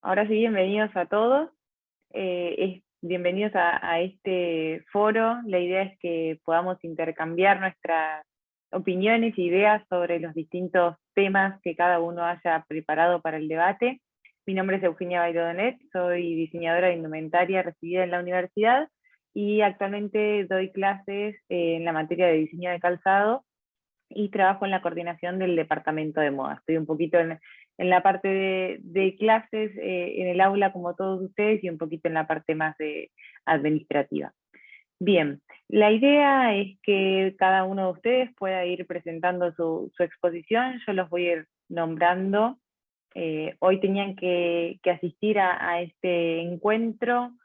ahora sí, bienvenidos a todos. Bienvenidos a este foro. La idea es que podamos intercambiar nuestras opiniones e ideas sobre los distintos temas que cada uno haya preparado para el debate. Mi nombre es Eugenia Bayrodonet, soy diseñadora de indumentaria residida en la universidad y actualmente doy clases en la materia de diseño de calzado y trabajo en la coordinación del departamento de moda. Estoy un poquito en la parte de clases en el aula como todos ustedes y un poquito en la parte más administrativa. Bien, la idea es que cada uno de ustedes pueda ir presentando su exposición, yo los voy a ir nombrando. Hoy tenían que asistir a este encuentro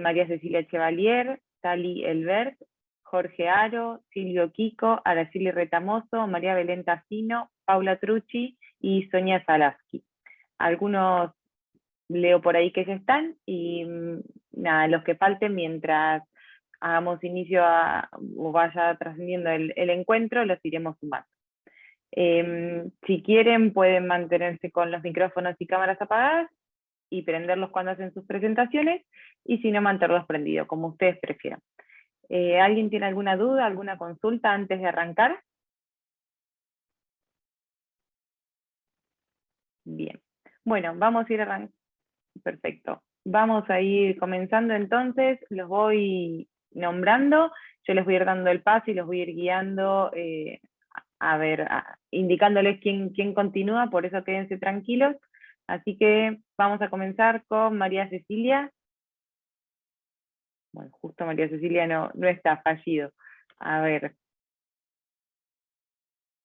María Cecilia Chevalier, Tali Elbert, Jorge Aro, Silvio Quico, Araceli Retamoso, María Belén Tassino, Paula Trucci y Sonia Zalaski. Algunos leo por ahí que ya están y nada, los que falten mientras hagamos inicio o vaya trascendiendo el encuentro, los iremos sumando. Si quieren pueden mantenerse con los micrófonos y cámaras apagadas y prenderlos cuando hacen sus presentaciones, y si no, mantenerlos prendidos, como ustedes prefieran. ¿Alguien tiene alguna duda, alguna consulta antes de arrancar? Bien. Bueno, vamos a ir arrancando. Perfecto. Vamos a ir comenzando entonces, los voy nombrando, yo les voy a ir dando el paso y los voy a ir guiando, indicándoles quién continúa, por eso quédense tranquilos. Así que vamos a comenzar con María Cecilia. Bueno, justo María Cecilia no está, fallido. A ver.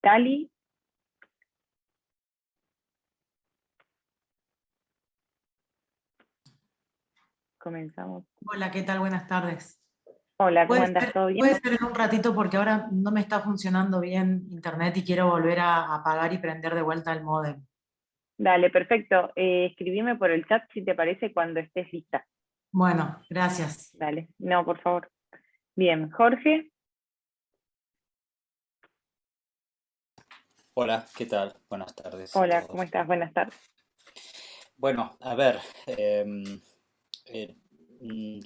Tali. Comenzamos. Hola, ¿qué tal? Buenas tardes. Hola, ¿cómo andas? ¿Todo bien? Puede ser en un ratito porque ahora no me está funcionando bien internet y quiero volver a apagar y prender de vuelta el módem. Dale, perfecto. Escribime por el chat si te parece cuando estés lista. Bueno, gracias. Dale, no, por favor. Bien, Jorge. Hola, ¿qué tal? Buenas tardes a Hola, ¿cómo todos. estás? Buenas tardes. Bueno, a ver,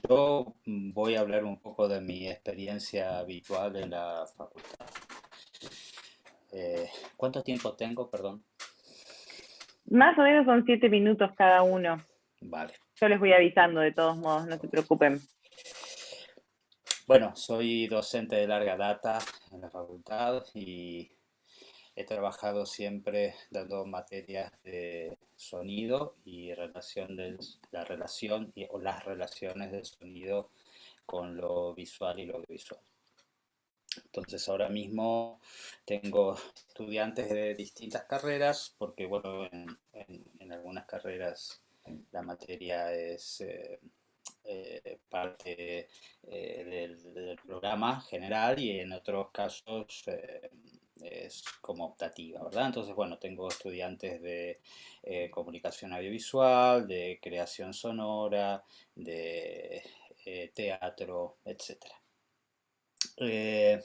yo voy a hablar un poco de mi experiencia habitual en la facultad. ¿Cuánto tiempo tengo? Perdón. Más o menos son 7 minutos cada uno. Vale. Yo les voy avisando de todos modos, no se preocupen. Bueno, soy docente de larga data en la facultad y he trabajado siempre dando materias de sonido y la relación o las relaciones del sonido con lo visual y lo audiovisual. Entonces ahora mismo tengo estudiantes de distintas carreras, porque bueno, en algunas carreras la materia es parte del programa general y en otros casos es como optativa, ¿verdad? Entonces, bueno, tengo estudiantes de comunicación audiovisual, de creación sonora, de teatro, etcétera. Eh,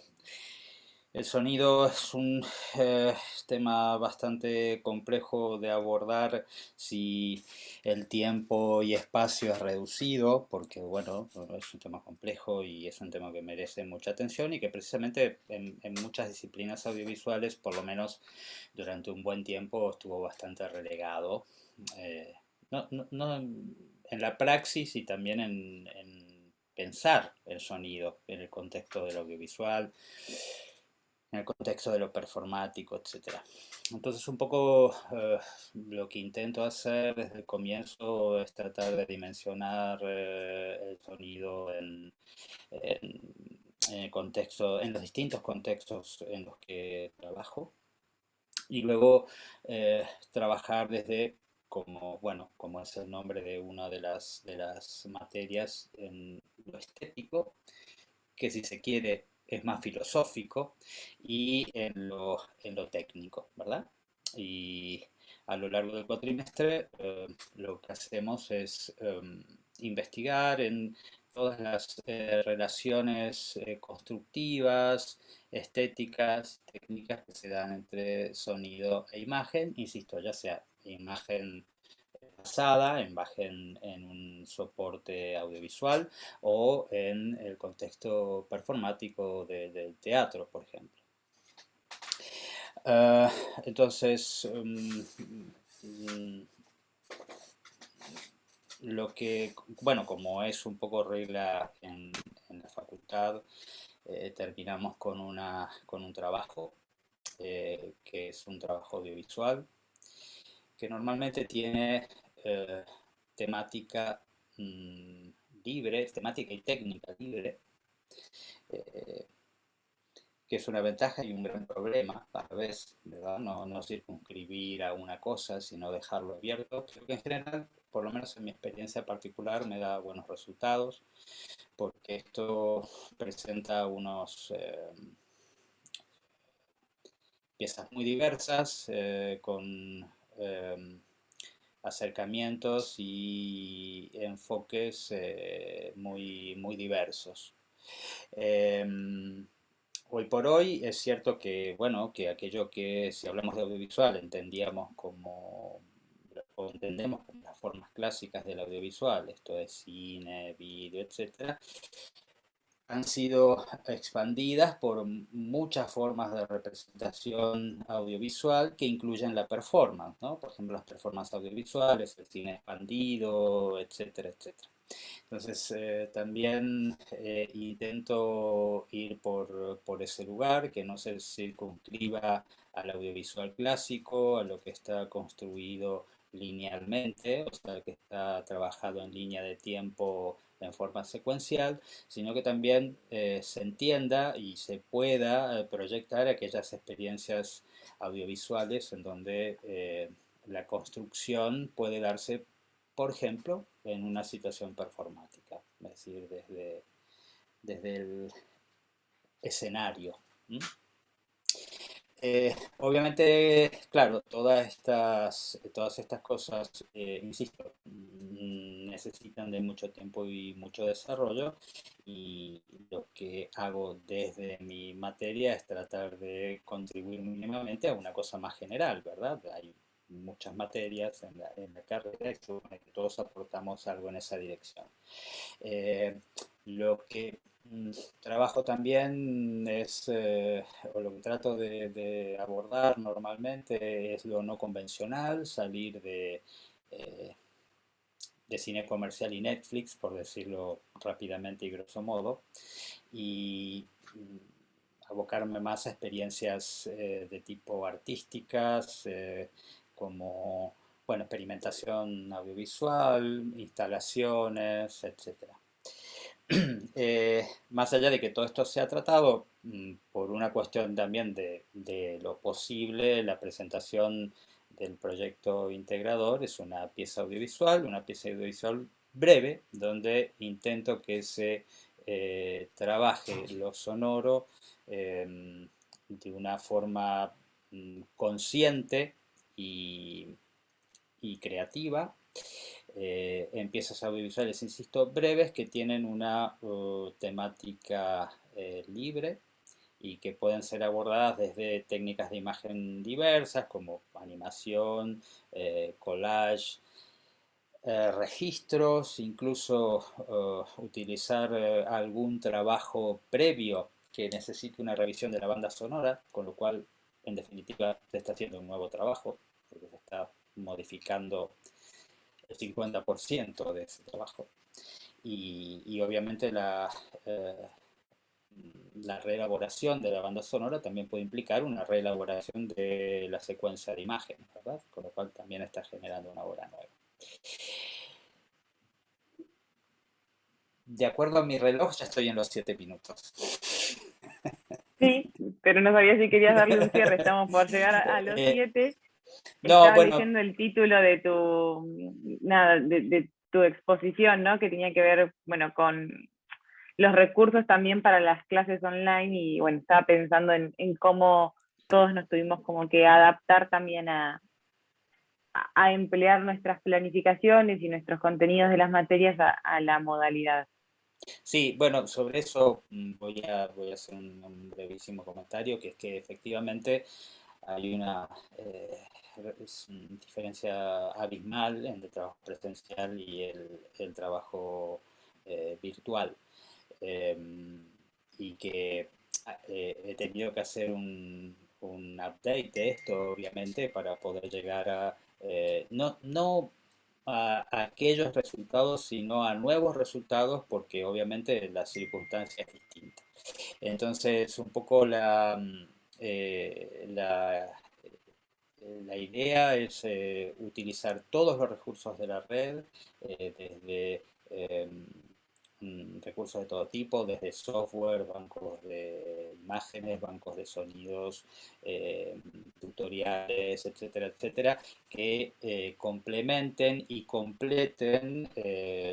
el sonido es un eh, tema bastante complejo de abordar si el tiempo y espacio es reducido, porque bueno, es un tema complejo y es un tema que merece mucha atención y que precisamente en muchas disciplinas audiovisuales, por lo menos durante un buen tiempo, estuvo bastante relegado. eh, no en la praxis y también en pensar el sonido en el contexto del audiovisual, en el contexto de lo performático, etcétera. Entonces un poco lo que intento hacer desde el comienzo es tratar de dimensionar el sonido en, en el contexto, en los distintos contextos en los que trabajo y luego trabajar desde como, bueno, como es el nombre de una de las materias en lo estético, que si se quiere es más filosófico, y en lo técnico, ¿verdad? Y a lo largo del cuatrimestre lo que hacemos es investigar en todas las relaciones constructivas, estéticas, técnicas que se dan entre sonido e imagen, insisto, ya sea imagen basada en un soporte audiovisual o en el contexto performático del teatro, por ejemplo. Entonces, lo que, bueno, como es un poco regla en la facultad, terminamos con un trabajo que es un trabajo audiovisual, que normalmente tiene temática libre, temática y técnica libre, eh, que es una ventaja y un gran problema a la vez, ¿verdad? No circunscribir a una cosa, sino dejarlo abierto. Creo que en general, por lo menos en mi experiencia particular, me da buenos resultados, porque esto presenta unos piezas muy diversas, con acercamientos y enfoques muy diversos. Hoy por hoy es cierto que, bueno, que aquello que, si hablamos de audiovisual, entendíamos como, o entendemos como las formas clásicas del audiovisual, esto es cine, vídeo, etcétera, han sido expandidas por muchas formas de representación audiovisual que incluyen la performance, ¿no? Por ejemplo, las performances audiovisuales, el cine expandido, etcétera, etcétera. Entonces, también intento ir por ese lugar, que no se circunscriba al audiovisual clásico, a lo que está construido linealmente, o sea, que está trabajado en línea de tiempo en forma secuencial, sino que también se entienda y se pueda proyectar aquellas experiencias audiovisuales en donde la construcción puede darse, por ejemplo, en una situación performática, es decir, desde el escenario. ¿Mm? Obviamente, claro, todas estas cosas, insisto, necesitan de mucho tiempo y mucho desarrollo, y lo que hago desde mi materia es tratar de contribuir mínimamente a una cosa más general, ¿verdad? Hay muchas materias en la carrera y supone que todos aportamos algo en esa dirección. Lo que trabajo también es, o lo que trato de abordar normalmente es lo no convencional, salir eh, de cine comercial y Netflix, por decirlo rápidamente y grosso modo, y abocarme más a experiencias de tipo artísticas, como, bueno, experimentación audiovisual, instalaciones, etcétera. Más allá de que todo esto sea tratado por una cuestión también de lo posible, la presentación del proyecto integrador es una pieza audiovisual breve, donde intento que se trabaje lo sonoro de una forma consciente y, y creativa, en piezas audiovisuales, insisto, breves, que tienen una temática libre y que pueden ser abordadas desde técnicas de imagen diversas como animación, collage, registros, incluso utilizar algún trabajo previo que necesite una revisión de la banda sonora, con lo cual, en definitiva, se está haciendo un nuevo trabajo, porque se está modificando el 50% de ese trabajo. Y obviamente la reelaboración de la banda sonora también puede implicar una reelaboración de la secuencia de imágenes, ¿verdad? Con lo cual también está generando una obra nueva. De acuerdo a mi reloj, ya estoy en los 7 minutos. Sí, pero no sabía si querías darle un cierre, estamos por llegar a los 7. No, Estaba bueno, leyendo el título de de tu exposición, ¿no? Que tenía que ver, bueno, con los recursos también para las clases online, y bueno, estaba pensando en cómo todos nos tuvimos como que adaptar también a emplear nuestras planificaciones y nuestros contenidos de las materias a la modalidad. sí, bueno, sobre eso voy a hacer un brevísimo comentario, que es que efectivamente hay una diferencia abismal entre el trabajo presencial y el trabajo virtual. Y que he tenido que hacer un update de esto, obviamente, para poder llegar a, no a aquellos resultados, sino a nuevos resultados, porque obviamente la circunstancia es distinta. Entonces, un poco la idea es utilizar todos los recursos de la red, desde recursos de todo tipo, desde software, bancos de imágenes, bancos de sonidos, tutoriales, etcétera, etcétera, que complementen y completen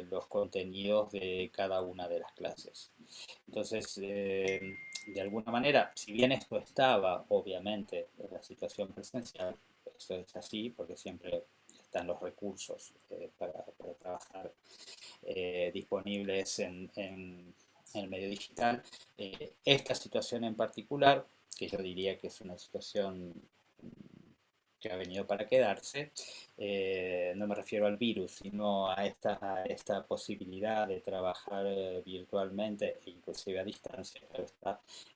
los contenidos de cada una de las clases. Entonces, de alguna manera, si bien esto estaba, obviamente, en la situación presencial, esto es así porque siempre están los recursos para trabajar disponibles en el medio digital. Esta situación en particular, que yo diría que es una situación que ha venido para quedarse, no me refiero al virus, sino a esta posibilidad de trabajar virtualmente e inclusive a distancia,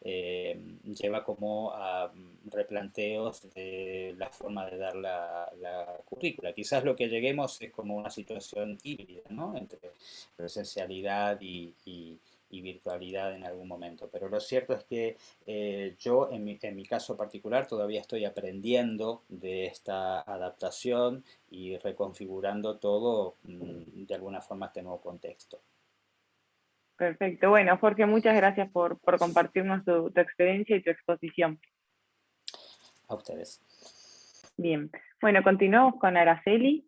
lleva como a replanteos de la forma de dar la currícula. Quizás lo que lleguemos es como una situación híbrida, ¿no? Entre presencialidad y virtualidad en algún momento. Pero lo cierto es que yo, en mi caso particular, todavía estoy aprendiendo de esta adaptación y reconfigurando todo de alguna forma este nuevo contexto. Perfecto. Bueno, Jorge, muchas gracias por compartirnos tu experiencia y tu exposición. A ustedes. Bien. Bueno, continuamos con Araceli.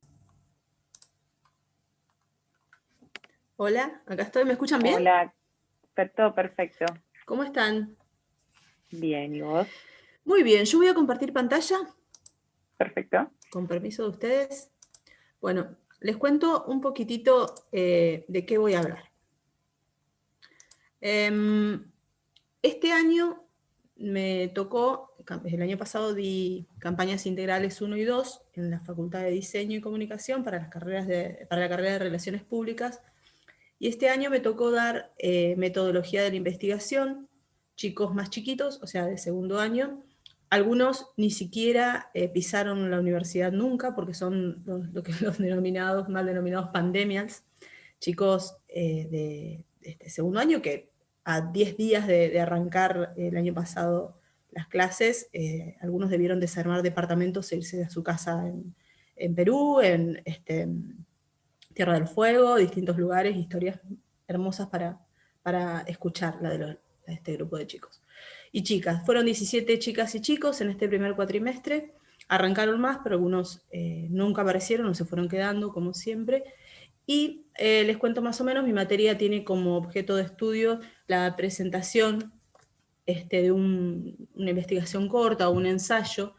Hola, acá estoy. ¿Me escuchan bien? Hola, todo perfecto. ¿Cómo están? Bien, ¿y vos? Muy bien, yo voy a compartir pantalla, Perfecto. con permiso de ustedes. Bueno, les cuento un poquitito de qué voy a hablar. Este año me tocó, el año pasado di campañas integrales 1 y 2 en la Facultad de Diseño y Comunicación para la carrera de Relaciones Públicas, y este año me tocó dar metodología de la investigación, chicos más chiquitos, o sea, de segundo año. Algunos ni siquiera pisaron la universidad nunca, porque son lo que los mal denominados pandemials, chicos de segundo año que a 10 días de arrancar el año pasado las clases, algunos debieron desarmar departamentos e irse a su casa en Perú, en Tierra del Fuego, distintos lugares, historias hermosas para escuchar de este grupo de chicos. Y chicas, fueron 17 chicas y chicos en este primer cuatrimestre, arrancaron más, pero algunos nunca aparecieron o se fueron quedando, como siempre. Y les cuento más o menos, mi materia tiene como objeto de estudio la presentación de una investigación corta o un ensayo,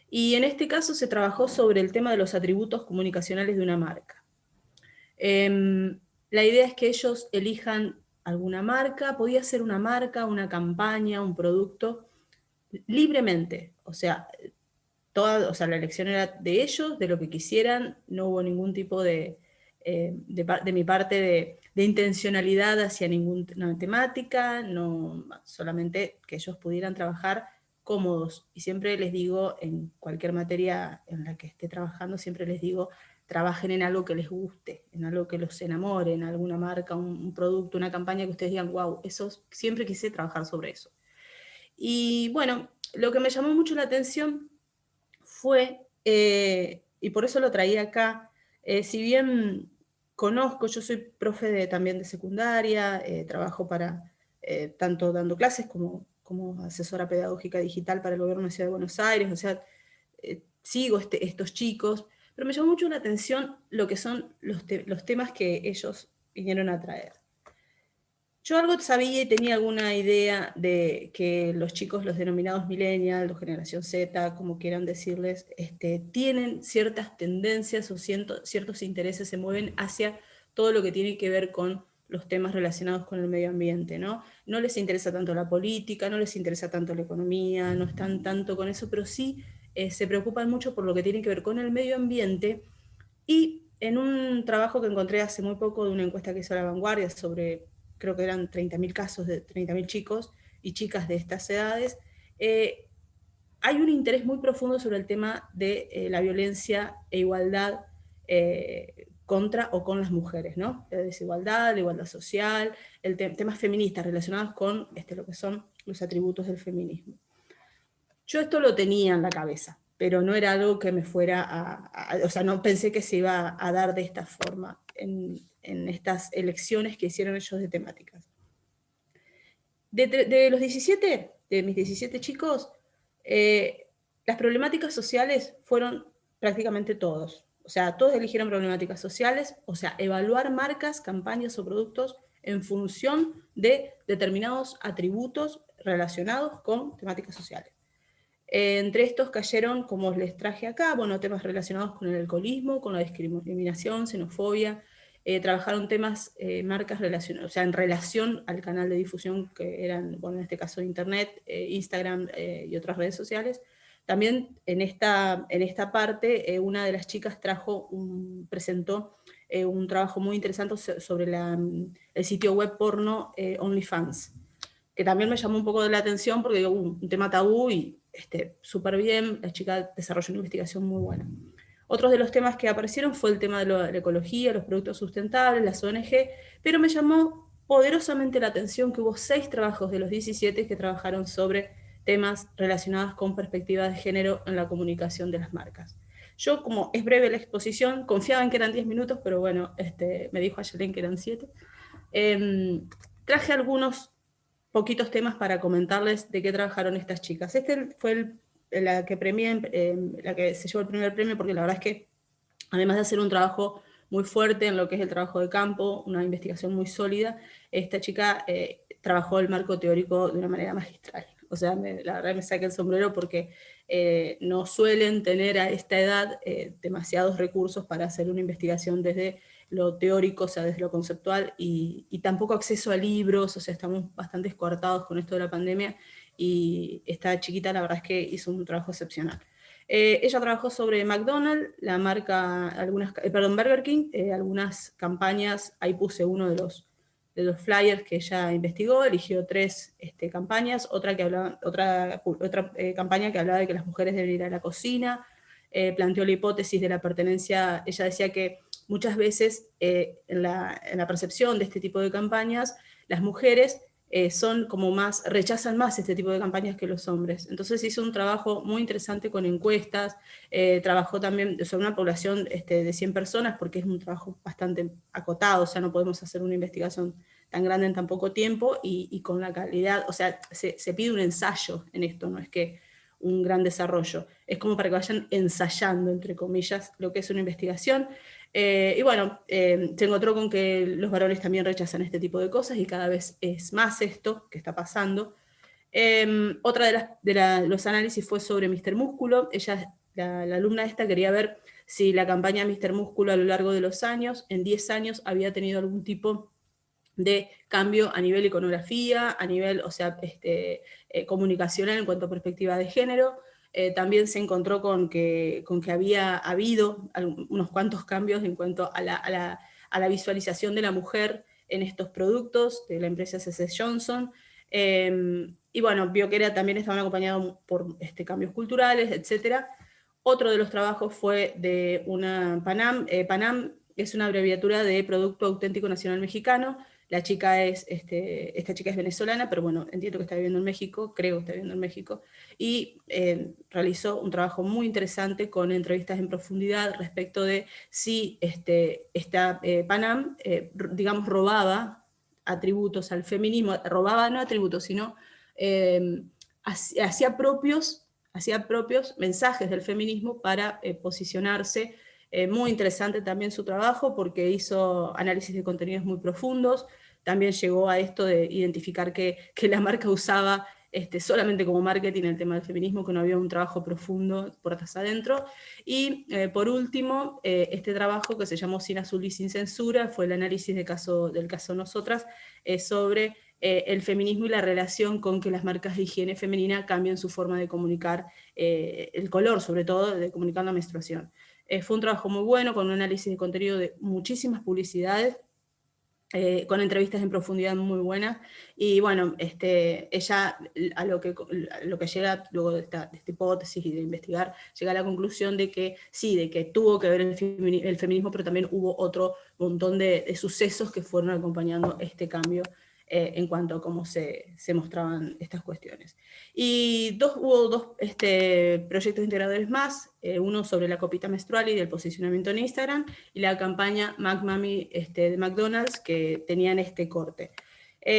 y en este caso se trabajó sobre el tema de los atributos comunicacionales de una marca. La idea es que ellos elijan alguna marca, podía ser una marca, una campaña, un producto, libremente, o sea, la elección era de ellos, de lo que quisieran, no hubo ningún tipo de mi parte de intencionalidad hacia ninguna temática, no, solamente que ellos pudieran trabajar cómodos. Y siempre les digo, en cualquier materia en la que esté trabajando, siempre les digo, trabajen en algo que les guste, en algo que los enamore, en alguna marca, un producto, una campaña que ustedes digan, wow, eso, siempre quise trabajar sobre eso. Y bueno, lo que me llamó mucho la atención fue, y por eso lo traía acá, si bien conozco, yo soy profe también de secundaria, trabajo tanto dando clases como asesora pedagógica digital para el gobierno de la Ciudad de Buenos Aires, o sea, sigo estos chicos, pero me llamó mucho la atención lo que son los temas que ellos vinieron a traer. Yo algo sabía y tenía alguna idea de que los chicos, los denominados millennials, los generación Z, como quieran decirles, tienen ciertas tendencias o ciertos intereses, se mueven hacia todo lo que tiene que ver con los temas relacionados con el medio ambiente, ¿no? No les interesa tanto la política, no les interesa tanto la economía, no están tanto con eso, pero sí se preocupan mucho por lo que tiene que ver con el medio ambiente. Y en un trabajo que encontré hace muy poco de una encuesta que hizo La Vanguardia sobre, creo que eran 30.000 casos de 30.000 chicos y chicas de estas edades, hay un interés muy profundo sobre el tema de la violencia e igualdad contra o con las mujeres, ¿no? La desigualdad, la igualdad social, temas feministas relacionados con lo que son los atributos del feminismo. Yo esto lo tenía en la cabeza, pero no era algo que me fuera o sea, no pensé que se iba a dar de esta forma en estas elecciones que hicieron ellos de temáticas. De los 17, de mis 17 chicos, las problemáticas sociales fueron prácticamente todos. O sea, todos eligieron problemáticas sociales, o sea, evaluar marcas, campañas o productos en función de determinados atributos relacionados con temáticas sociales. Entre estos cayeron, como les traje acá, bueno, temas relacionados con el alcoholismo, con la discriminación, xenofobia, trabajaron temas, marcas relacionadas, o sea, en relación al canal de difusión que eran, bueno, en este caso Internet, Instagram y otras redes sociales. También en esta parte, una de las chicas presentó un trabajo muy interesante sobre el sitio web porno OnlyFans, que también me llamó un poco de la atención porque digo, un tema tabú y súper bien, la chica desarrolló una investigación muy buena. Otros de los temas que aparecieron fue el tema de la ecología, los productos sustentables, las ONG, pero me llamó poderosamente la atención que hubo 6 trabajos de los 17 que trabajaron sobre temas relacionados con perspectivas de género en la comunicación de las marcas. Yo, como es breve la exposición, confiaba en que eran 10 minutos, pero bueno, me dijo Ayelen que eran 7. Traje algunos poquitos temas para comentarles de qué trabajaron estas chicas. Fue la que la que se llevó el primer premio, porque la verdad es que, además de hacer un trabajo muy fuerte en lo que es el trabajo de campo, una investigación muy sólida, esta chica trabajó el marco teórico de una manera magistral. O sea, la verdad me saqué el sombrero porque no suelen tener a esta edad demasiados recursos para hacer una investigación desde lo teórico, o sea, desde lo conceptual, y tampoco acceso a libros, o sea, estamos bastante escoartados con esto de la pandemia, y esta chiquita la verdad es que hizo un trabajo excepcional. Ella trabajó sobre McDonald's, la marca, Burger King, algunas campañas, ahí puse uno de los flyers que ella investigó, eligió 3 campañas, otra campaña que hablaba de que las mujeres deben ir a la cocina, planteó la hipótesis de la pertenencia. Ella decía que muchas veces en la percepción de este tipo de campañas, las mujeres son como rechazan más este tipo de campañas que los hombres. Entonces hizo un trabajo muy interesante con encuestas, trabajó también sobre una población de 100 personas, porque es un trabajo bastante acotado, o sea, no podemos hacer una investigación tan grande en tan poco tiempo y con la calidad, o sea, se pide un ensayo en esto, no es que un gran desarrollo, es como para que vayan ensayando, entre comillas, lo que es una investigación. Y bueno, se encontró con que los varones también rechazan este tipo de cosas y cada vez es más esto que está pasando. Otra de los análisis fue sobre Mr. Músculo. Ella, la alumna esta, quería ver si la campaña Mr. Músculo a lo largo de los años, en 10 años, había tenido algún tipo de cambio a nivel iconografía, a nivel, o sea, comunicacional en cuanto a perspectiva de género. También se encontró con que había habido unos cuantos cambios en cuanto a la visualización de la mujer en estos productos de la empresa C.C. Johnson. Y bueno, vio que también estaban acompañados por cambios culturales, etc. Otro de los trabajos fue de una PANAM. PANAM es una abreviatura de Producto Auténtico Nacional Mexicano. Esta chica es venezolana, pero bueno, entiendo que está viviendo en México, creo que está viviendo en México, y realizó un trabajo muy interesante con entrevistas en profundidad respecto de si esta PANAM, digamos, robaba atributos al feminismo, robaba no atributos, sino hacía propios mensajes del feminismo para posicionarse. Muy interesante también su trabajo porque hizo análisis de contenidos muy profundos, también llegó a esto de identificar que la marca usaba solamente como marketing el tema del feminismo, que no había un trabajo profundo puertas adentro. Y por último, este trabajo que se llamó Sin Azul y Sin Censura, fue el análisis del caso Nosotras, sobre el feminismo y la relación con que las marcas de higiene femenina cambian su forma de comunicar el color, sobre todo de comunicar la menstruación. Fue un trabajo muy bueno, con un análisis de contenido de muchísimas publicidades, con entrevistas en profundidad muy buenas, y bueno, ella a lo que llega luego de esta hipótesis y de investigar, llega a la conclusión de que sí, de que tuvo que ver el feminismo, pero también hubo otro montón de sucesos que fueron acompañando este cambio en cuanto a cómo se mostraban estas cuestiones. Y hubo dos proyectos integradores más, uno sobre la copita menstrual y del posicionamiento en Instagram, y la campaña McMammy de McDonald's, que tenían este corte.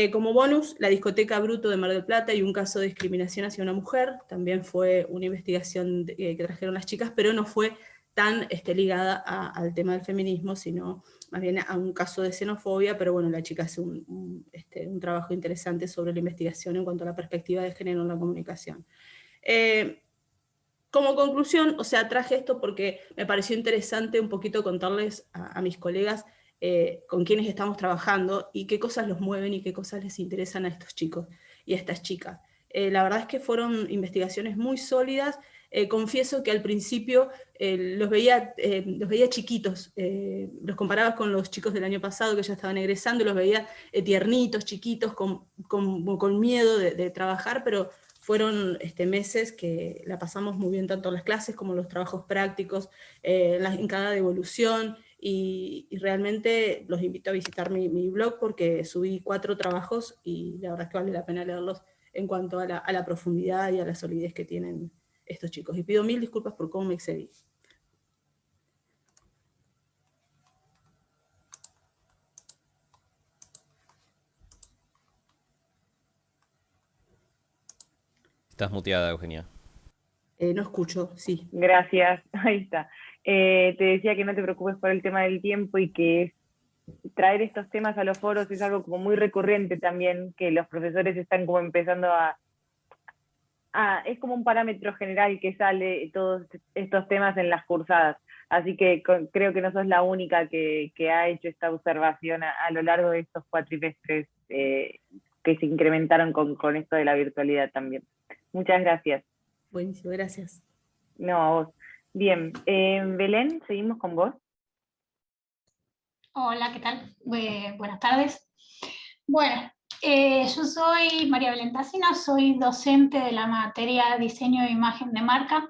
Como bonus, la discoteca Bruto de Mar del Plata y un caso de discriminación hacia una mujer, también fue una investigación que trajeron las chicas, pero no fue tan ligada al tema del feminismo, sino más bien a un caso de xenofobia, pero bueno, la chica hace un trabajo interesante sobre la investigación en cuanto a la perspectiva de género en la comunicación. Como conclusión, o sea, traje esto porque me pareció interesante un poquito contarles a mis colegas con quienes estamos trabajando y qué cosas los mueven y qué cosas les interesan a estos chicos y a estas chicas. La verdad es que fueron investigaciones muy sólidas. Confieso que al principio los veía chiquitos, los comparaba con los chicos del año pasado que ya estaban egresando, los veía tiernitos, chiquitos, con miedo de trabajar, pero fueron meses que la pasamos muy bien, tanto en las clases como en los trabajos prácticos, en cada devolución, y realmente los invito a visitar mi blog porque subí 4 trabajos y la verdad es que vale la pena leerlos en cuanto a la profundidad y a la solidez que tienen estos chicos. Y pido 1000 disculpas por cómo me excedí. Estás muteada, Eugenia. No escucho, sí. Gracias, ahí está. Te decía que no te preocupes por el tema del tiempo y que traer estos temas a los foros es algo como muy recurrente también, que los profesores están como empezando es como un parámetro general que sale todos estos temas en las cursadas. Así que creo que no sos la única que ha hecho esta observación a lo largo de estos cuatrimestres que se incrementaron con esto de la virtualidad también. Muchas gracias. Buenísimo, gracias. No, a vos. Bien, Belén, seguimos con vos. Hola, ¿qué tal? Buenas tardes. Bueno, yo soy María Belén Tacina, soy docente de la materia Diseño de Imagen de Marca.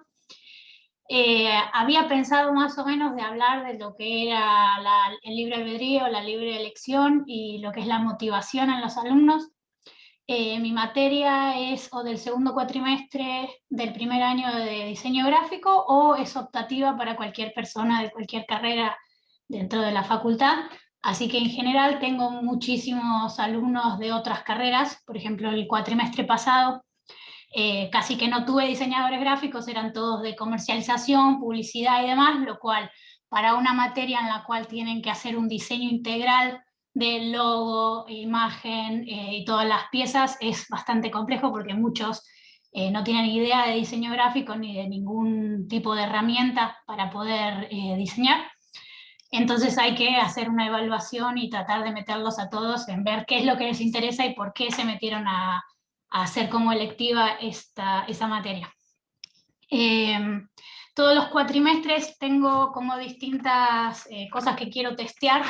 Había pensado más o menos de hablar de lo que era el libre albedrío, la libre elección y lo que es la motivación en los alumnos. Mi materia es o del segundo cuatrimestre del primer año de diseño gráfico o es optativa para cualquier persona de cualquier carrera dentro de la facultad. Así que en general tengo muchísimos alumnos de otras carreras. Por ejemplo, el cuatrimestre pasado casi que no tuve diseñadores gráficos, eran todos de comercialización, publicidad y demás, lo cual para una materia en la cual tienen que hacer un diseño integral del logo, imagen y todas las piezas es bastante complejo porque muchos no tienen idea de diseño gráfico ni de ningún tipo de herramienta para poder diseñar. Entonces hay que hacer una evaluación y tratar de meterlos a todos en ver qué es lo que les interesa y por qué se metieron a hacer como electiva esa materia. Todos los cuatrimestres tengo como distintas cosas que quiero testear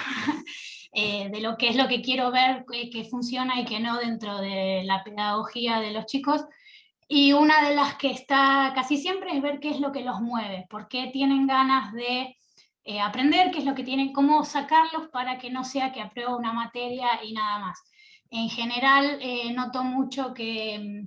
de lo que es lo que quiero ver que funciona y que no dentro de la pedagogía de los chicos. Y una de las que está casi siempre es ver qué es lo que los mueve, por qué tienen ganas de aprender, qué es lo que tienen, cómo sacarlos para que no sea que apruebe una materia y nada más. En general noto mucho que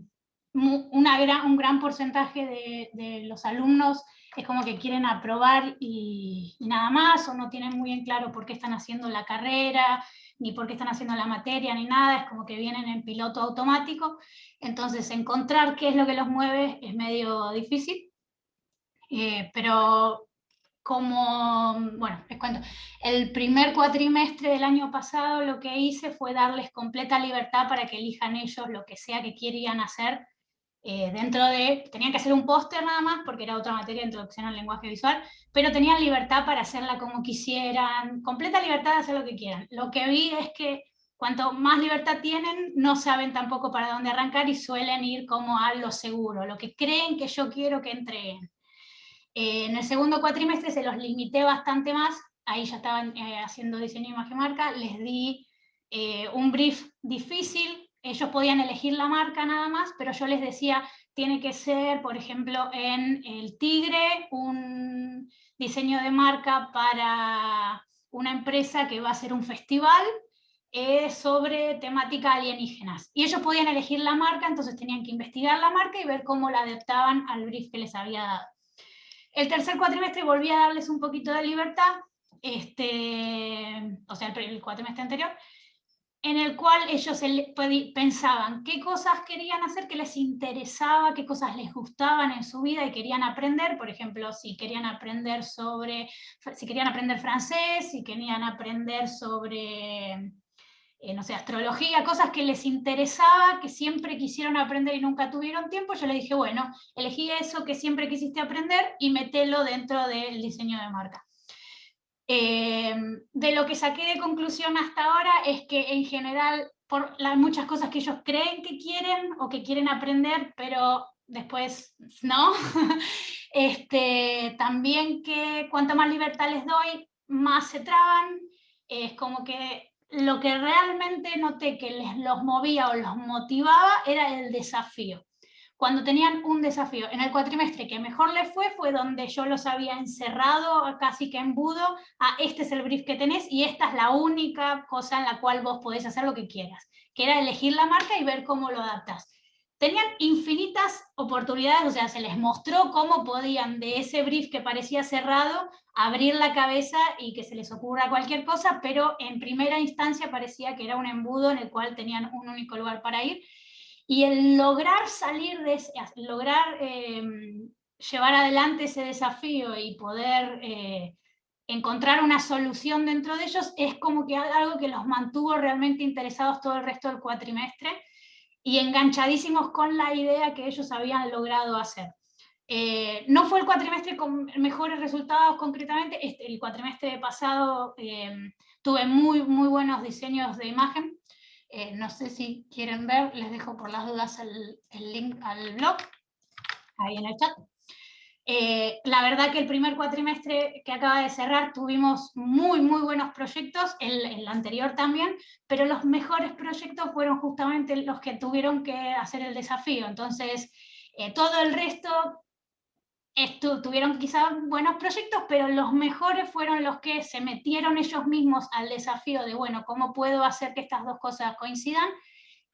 un gran porcentaje de los alumnos es como que quieren aprobar y nada más, o no tienen muy en claro por qué están haciendo la carrera, ni por qué están haciendo la materia, ni nada, es como que vienen en piloto automático. Entonces encontrar qué es lo que los mueve es medio difícil, pero como, bueno, les cuento, el primer cuatrimestre del año pasado lo que hice fue darles completa libertad para que elijan ellos lo que sea que querían hacer tenían que hacer un póster nada más, porque era otra materia de introducción al lenguaje visual, pero tenían libertad para hacerla como quisieran, completa libertad de hacer lo que quieran. Lo que vi es que cuanto más libertad tienen, no saben tampoco para dónde arrancar y suelen ir como a lo seguro, lo que creen que yo quiero que entreguen. En el segundo cuatrimestre se los limité bastante más, ahí ya estaban haciendo diseño de imagen marca, les di un brief difícil, ellos podían elegir la marca nada más, pero yo les decía, tiene que ser, por ejemplo, en el Tigre, un diseño de marca para una empresa que va a hacer un festival sobre temática alienígenas. Y ellos podían elegir la marca, entonces tenían que investigar la marca y ver cómo la adaptaban al brief que les había dado. El tercer cuatrimestre volví a darles un poquito de libertad, o sea, el cuatrimestre anterior, en el cual ellos pensaban qué cosas querían hacer, qué les interesaba, qué cosas les gustaban en su vida y querían aprender. Por ejemplo, si querían aprender francés, si querían aprender sobre no sé, astrología, cosas que les interesaba, que siempre quisieron aprender y nunca tuvieron tiempo. Yo les dije, bueno, elegí eso que siempre quisiste aprender y metelo dentro del diseño de marca. De lo que saqué de conclusión hasta ahora es que en general, por muchas cosas que ellos creen que quieren o que quieren aprender, pero después no, también que cuanto más libertad les doy, más se traban. Es como que lo que realmente noté que los movía o los motivaba era el desafío. Cuando tenían un desafío. En el cuatrimestre que mejor les fue donde yo los había encerrado casi que embudo a este es el brief que tenés y esta es la única cosa en la cual vos podés hacer lo que quieras, que era elegir la marca y ver cómo lo adaptás. Tenían infinitas oportunidades, o sea, se les mostró cómo podían de ese brief que parecía cerrado abrir la cabeza y que se les ocurra cualquier cosa, pero en primera instancia parecía que era un embudo en el cual tenían un único lugar para ir. Y el lograr salir de ese, lograr llevar adelante ese desafío y poder encontrar una solución dentro de ellos es como que algo que los mantuvo realmente interesados todo el resto del cuatrimestre y enganchadísimos con la idea que ellos habían logrado hacer. No fue el cuatrimestre con mejores resultados concretamente, el cuatrimestre pasado tuve muy buenos diseños de imagen. No sé si quieren ver, les dejo por las dudas el link al blog, ahí en el chat. La verdad que el primer cuatrimestre que acaba de cerrar tuvimos muy buenos proyectos, el anterior también, pero los mejores proyectos fueron justamente los que tuvieron que hacer el desafío. Entonces, todo el resto tuvieron quizás buenos proyectos, pero los mejores fueron los que se metieron ellos mismos al desafío de, bueno, ¿cómo puedo hacer que estas dos cosas coincidan?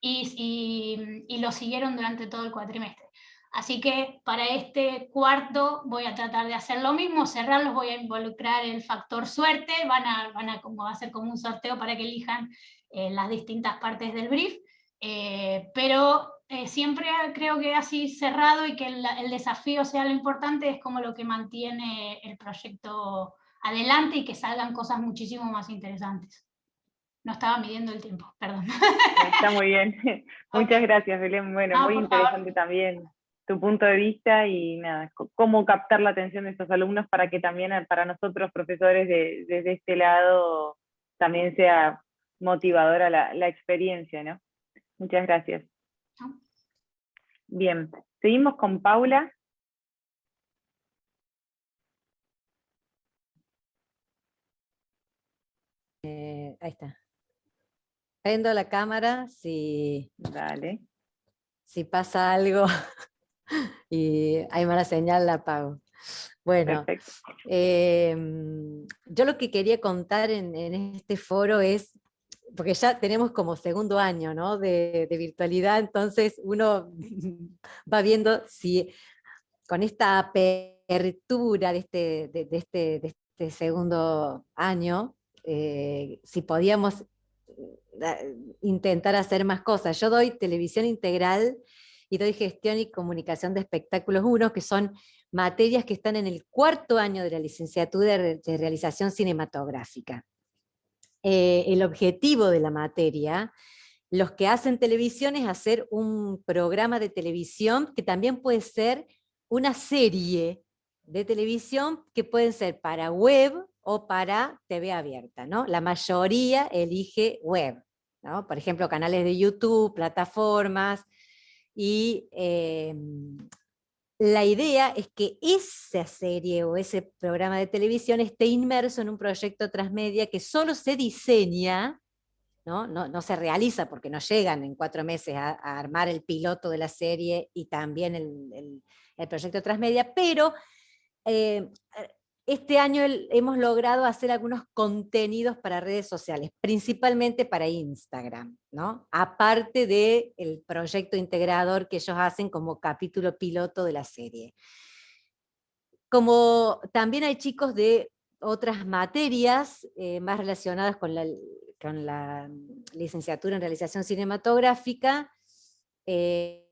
Y lo siguieron durante todo el cuatrimestre. Así que para este cuarto voy a tratar de hacer lo mismo, cerrarlos, voy a involucrar el factor suerte, van a como hacer como un sorteo para que elijan las distintas partes del brief, pero siempre creo que así cerrado y que el desafío sea lo importante es como lo que mantiene el proyecto adelante y que salgan cosas muchísimo más interesantes. No estaba midiendo el tiempo, perdón. Está muy bien. Muchas gracias, Belén. Bueno, muy interesante también tu punto de vista y nada, cómo captar la atención de estos alumnos para que también para nosotros, profesores desde este lado, también sea motivadora la experiencia, ¿no? Muchas gracias. Bien, seguimos con Paula. Ahí está. Prendo la cámara si, Dale. si pasa algo y hay mala señal, la apago. Bueno, yo lo que quería contar en este foro es, porque ya tenemos como segundo año, ¿no? de virtualidad, entonces uno va viendo si con esta apertura de este segundo año, si podíamos intentar hacer más cosas. Yo doy televisión integral y doy gestión y comunicación de espectáculos 1, que son materias que están en el cuarto año de la licenciatura de realización cinematográfica. El objetivo de la materia los que hacen televisión es hacer un programa de televisión que también puede ser una serie de televisión que pueden ser para web o para TV abierta, ¿no? La mayoría elige web, ¿no? Por ejemplo, canales de YouTube, plataformas, y la idea es que esa serie o ese programa de televisión esté inmerso en un proyecto transmedia que solo se diseña, no se realiza porque no llegan en 4 meses a armar el piloto de la serie y también el proyecto transmedia, pero este año hemos logrado hacer algunos contenidos para redes sociales, principalmente para Instagram, ¿no? Aparte del proyecto integrador que ellos hacen como capítulo piloto de la serie. Como también hay chicos de otras materias más relacionadas con la licenciatura en realización cinematográfica, tienen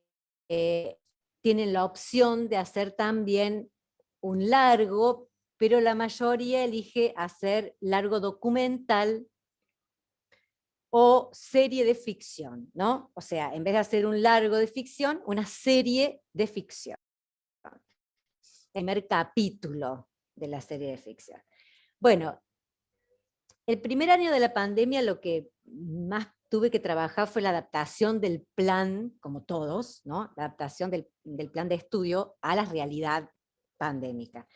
la opción de hacer también un largo, pero la mayoría elige hacer largo documental o serie de ficción, ¿no? O sea, en vez de hacer un largo de ficción, una serie de ficción. El primer capítulo de la serie de ficción. Bueno, el primer año de la pandemia lo que más tuve que trabajar fue la adaptación del plan, como todos, ¿no? La adaptación del plan de estudio a la realidad pandémica.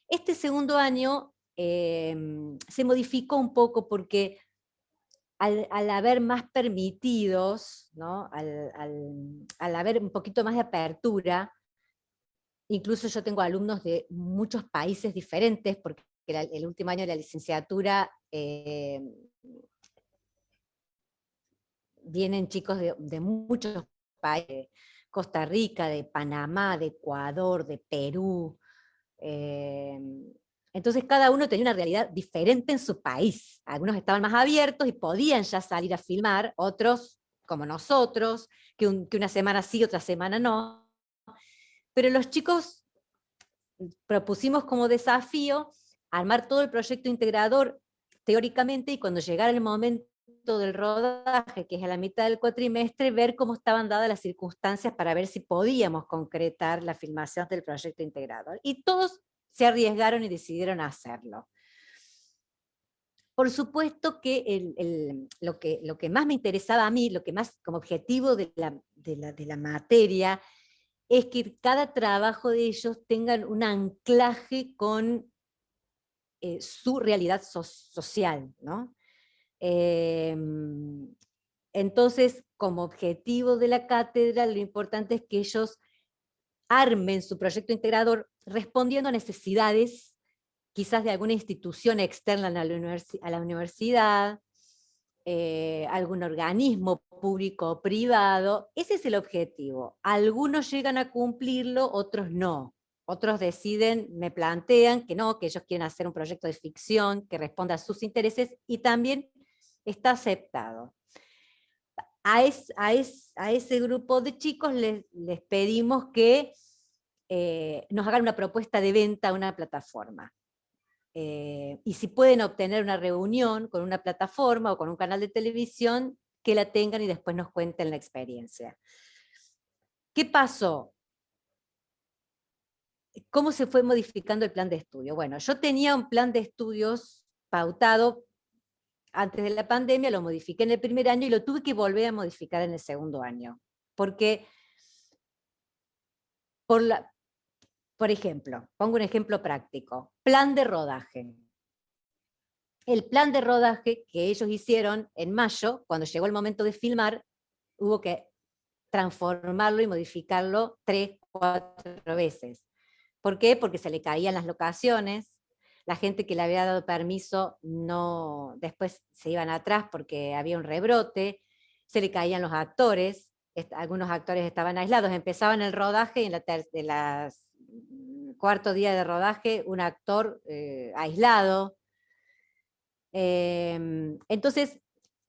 Este segundo año se modificó un poco porque al haber más permitidos, ¿no? al haber un poquito más de apertura, incluso yo tengo alumnos de muchos países diferentes, porque era el último año de la licenciatura, vienen chicos de muchos países, Costa Rica, de Panamá, de Ecuador, de Perú. Entonces cada uno tenía una realidad diferente en su país. Algunos estaban más abiertos y podían ya salir a filmar, otros, como nosotros, que una semana sí, otra semana no. Pero los chicos propusimos como desafío armar todo el proyecto integrador teóricamente, y cuando llegara el momento del rodaje, que es a la mitad del cuatrimestre, ver cómo estaban dadas las circunstancias para ver si podíamos concretar la filmación del proyecto integrador. Y todos se arriesgaron y decidieron hacerlo. Por supuesto que lo que más me interesaba a mí, lo que más como objetivo de la materia, es que cada trabajo de ellos tengan un anclaje con su realidad social, ¿no? Entonces, como objetivo de la cátedra, lo importante es que ellos armen su proyecto integrador respondiendo a necesidades, quizás de alguna institución externa a la universidad, algún organismo público o privado. Ese es el objetivo. Algunos llegan a cumplirlo, otros no. Otros deciden, me plantean que no, que ellos quieren hacer un proyecto de ficción que responda a sus intereses, y también está aceptado. A ese grupo de chicos les pedimos que nos hagan una propuesta de venta a una plataforma. Y si pueden obtener una reunión con una plataforma o con un canal de televisión, que la tengan y después nos cuenten la experiencia. ¿Qué pasó? ¿Cómo se fue modificando el plan de estudio? Bueno, yo tenía un plan de estudios pautado antes de la pandemia, lo modifiqué en el primer año y lo tuve que volver a modificar en el segundo año. Porque, por ejemplo, pongo un ejemplo práctico, plan de rodaje. El plan de rodaje que ellos hicieron en mayo, cuando llegó el momento de filmar, hubo que transformarlo y modificarlo 3, 4 veces. ¿Por qué? Porque se le caían las locaciones, la gente que le había dado permiso después se iban atrás porque había un rebrote, se le caían los actores, algunos actores estaban aislados, empezaban el rodaje y en la cuarto día de rodaje un actor aislado. Entonces,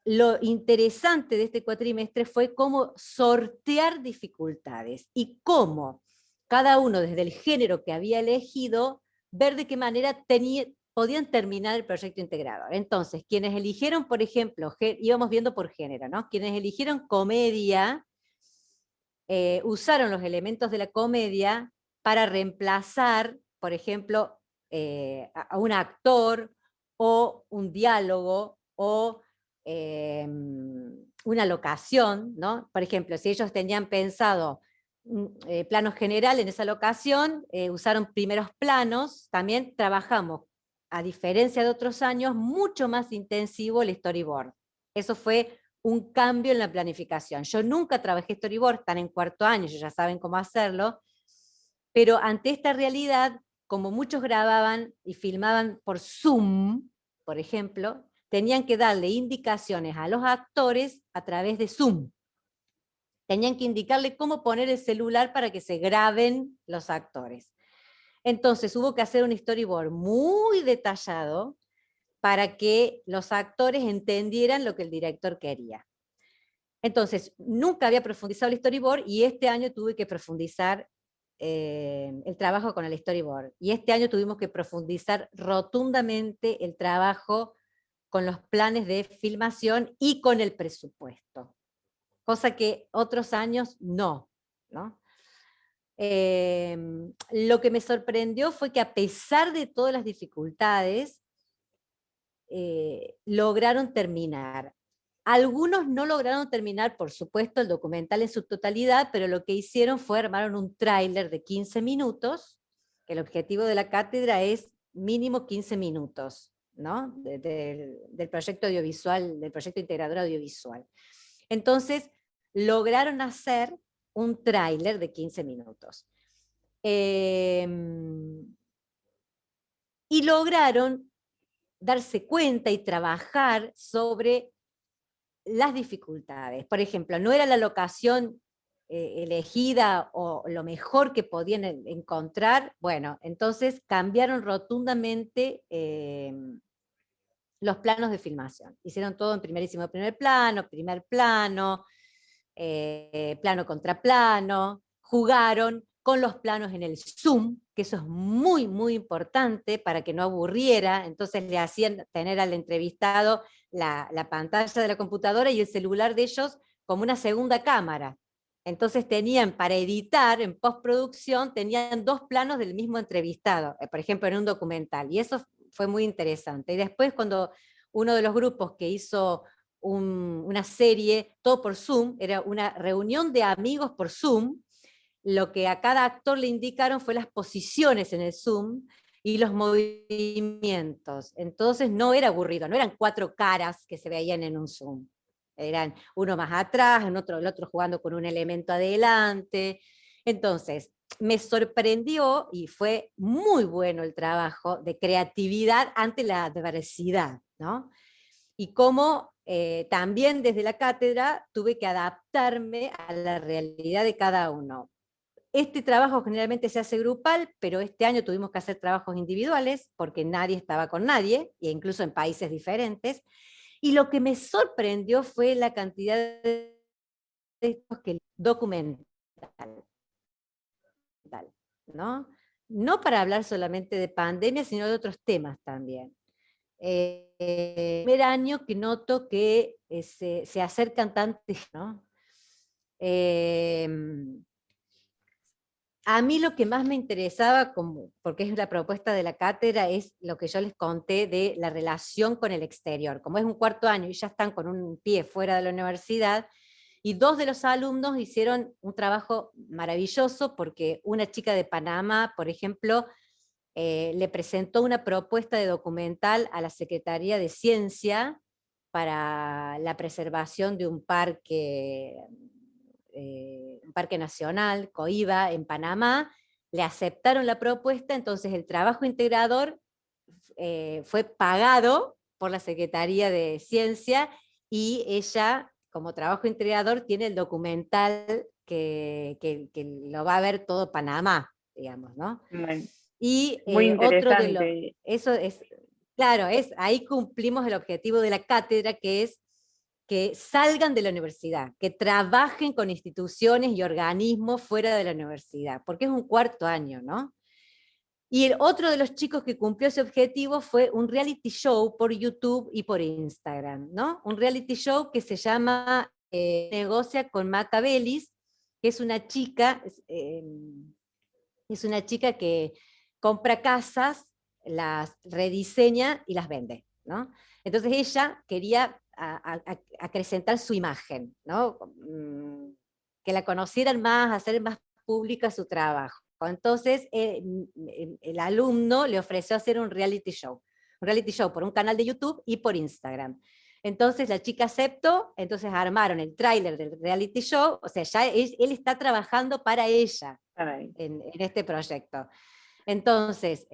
lo interesante de este cuatrimestre fue cómo sortear dificultades y cómo cada uno desde el género que había elegido, ver de qué manera podían terminar el proyecto integrador. Entonces, quienes eligieron, por ejemplo, íbamos viendo por género, ¿no? Quienes eligieron comedia, usaron los elementos de la comedia para reemplazar, por ejemplo, a un actor, o un diálogo, o una locación, ¿no? Por ejemplo, si ellos tenían pensado plano general en esa locación, usaron primeros planos, también trabajamos, a diferencia de otros años, mucho más intensivo el storyboard. Eso fue un cambio en la planificación. Yo nunca trabajé storyboard, están en cuarto año, ellos ya saben cómo hacerlo, pero ante esta realidad, como muchos grababan y filmaban por Zoom, por ejemplo, tenían que darle indicaciones a los actores a través de Zoom. Tenían que indicarle cómo poner el celular para que se graben los actores. Entonces hubo que hacer un storyboard muy detallado para que los actores entendieran lo que el director quería. Entonces, nunca había profundizado el storyboard y este año tuve que profundizar el trabajo con el storyboard. Y este año tuvimos que profundizar rotundamente el trabajo con los planes de filmación y con el presupuesto. Cosa que otros años no, ¿no? Lo que me sorprendió fue que a pesar de todas las dificultades, lograron terminar. Algunos no lograron terminar, por supuesto, el documental en su totalidad, pero lo que hicieron fue armaron un tráiler de 15 minutos, que el objetivo de la cátedra es mínimo 15 minutos, ¿no? Del proyecto audiovisual, del proyecto integrador audiovisual. Entonces, lograron hacer un tráiler de 15 minutos. Y lograron darse cuenta y trabajar sobre las dificultades. Por ejemplo, no era la locación elegida o lo mejor que podían encontrar, bueno, entonces cambiaron rotundamente los planos de filmación. Hicieron todo en primerísimo primer plano, plano contra plano, jugaron con los planos en el zoom, que eso es muy, muy importante para que no aburriera, entonces le hacían tener al entrevistado la pantalla de la computadora y el celular de ellos como una segunda cámara. Entonces tenían, para editar en postproducción, tenían dos planos del mismo entrevistado, por ejemplo en un documental, y eso fue muy interesante. Y después cuando uno de los grupos que hizo una serie, todo por Zoom, era una reunión de amigos por Zoom, lo que a cada actor le indicaron fue las posiciones en el Zoom y los movimientos. Entonces no era aburrido, no eran 4 caras que se veían en un Zoom. Eran uno más atrás, el otro jugando con un elemento adelante. Entonces, me sorprendió y fue muy bueno el trabajo de creatividad ante la adversidad, ¿no? Y cómo también desde la cátedra tuve que adaptarme a la realidad de cada uno. Este trabajo generalmente se hace grupal, pero este año tuvimos que hacer trabajos individuales porque nadie estaba con nadie, e incluso en países diferentes. Y lo que me sorprendió fue la cantidad de textos que documental, ¿no? No para hablar solamente de pandemia, sino de otros temas también. Primer año que noto que se acercan tantos, ¿no? A mí lo que más me interesaba, porque es la propuesta de la cátedra, es lo que yo les conté de la relación con el exterior. Como es un cuarto año y ya están con un pie fuera de la universidad, y 2 de los alumnos hicieron un trabajo maravilloso, porque una chica de Panamá, por ejemplo, le presentó una propuesta de documental a la Secretaría de Ciencia para la preservación de un parque nacional, Coiba, en Panamá. Le aceptaron la propuesta, entonces el trabajo integrador fue pagado por la Secretaría de Ciencia, y ella, como trabajo integrador, tiene el documental que lo va a ver todo Panamá, digamos, ¿no? Bueno, Y muy otro de interesante. eso es, claro, ahí cumplimos el objetivo de la cátedra, que es que salgan de la universidad, que trabajen con instituciones y organismos fuera de la universidad, porque es un cuarto año, ¿no? Y el otro de los chicos que cumplió ese objetivo fue un reality show por YouTube y por Instagram, ¿no? Un reality show que se llama Negocia con Macabelis, que es una chica, es una chica que compra casas, las rediseña y las vende, ¿no? Entonces ella quería acrecentar su imagen, ¿no? Que la conocieran más, hacer más pública su trabajo. Entonces el alumno le ofreció hacer un reality show por un canal de YouTube y por Instagram. Entonces la chica aceptó, entonces armaron el tráiler del reality show, o sea, ya él está trabajando para ella en este proyecto. Entonces,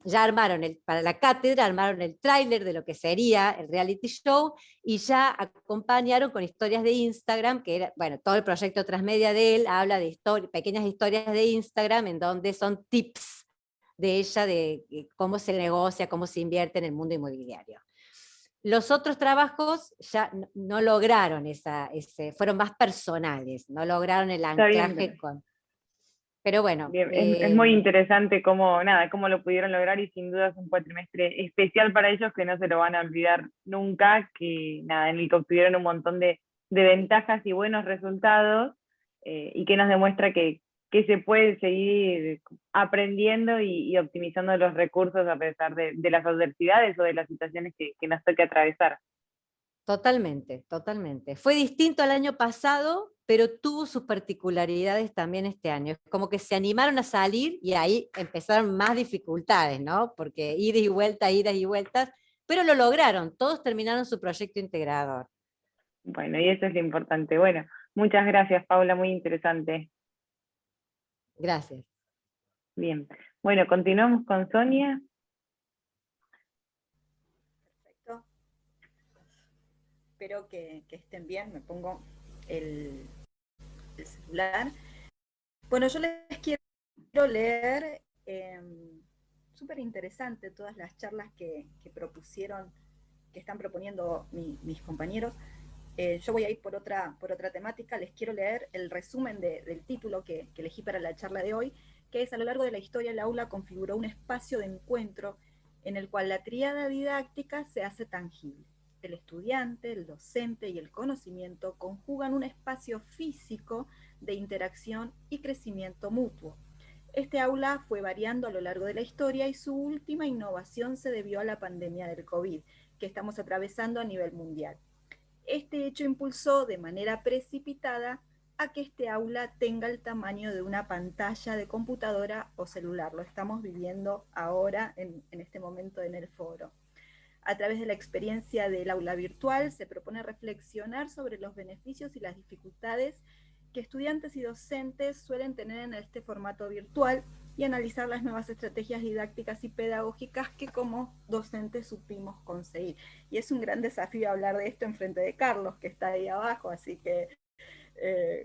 ya armaron, para la cátedra, armaron el tráiler de lo que sería el reality show y ya acompañaron con historias de Instagram, que era, bueno, todo el proyecto transmedia de él habla de pequeñas historias de Instagram en donde son tips de ella de cómo se negocia, cómo se invierte en el mundo inmobiliario. Los otros trabajos ya no lograron fueron más personales, no lograron el anclaje con... Pero bueno. Bien, es muy interesante cómo lo pudieron lograr y sin duda es un cuatrimestre especial para ellos que no se lo van a olvidar nunca, en el que obtuvieron un montón de ventajas y buenos resultados y que nos demuestra que se puede seguir aprendiendo y optimizando los recursos a pesar de las adversidades o de las situaciones que nos toque atravesar. Totalmente, totalmente. Fue distinto al año pasado, pero tuvo sus particularidades también este año. Como que se animaron a salir y ahí empezaron más dificultades, ¿no? Porque idas y vueltas, pero lo lograron, todos terminaron su proyecto integrador. Bueno, y eso es lo importante. Bueno, muchas gracias, Paula, muy interesante. Gracias. Bien, bueno, continuamos con Sonia. Perfecto. Espero que estén bien, me pongo el celular. Bueno, yo les quiero leer, súper interesante todas las charlas que propusieron, que están proponiendo mis compañeros. Yo voy a ir por otra temática, les quiero leer el resumen del título que elegí para la charla de hoy, que es: a lo largo de la historia el aula configuró un espacio de encuentro en el cual la tríada didáctica se hace tangible. El estudiante, el docente y el conocimiento conjugan un espacio físico de interacción y crecimiento mutuo. Este aula fue variando a lo largo de la historia y su última innovación se debió a la pandemia del COVID, que estamos atravesando a nivel mundial. Este hecho impulsó de manera precipitada a que este aula tenga el tamaño de una pantalla de computadora o celular. Lo estamos viviendo ahora en este momento en el foro. A través de la experiencia del aula virtual se propone reflexionar sobre los beneficios y las dificultades que estudiantes y docentes suelen tener en este formato virtual y analizar las nuevas estrategias didácticas y pedagógicas que como docentes supimos conseguir. Y es un gran desafío hablar de esto en frente de Carlos, que está ahí abajo, así que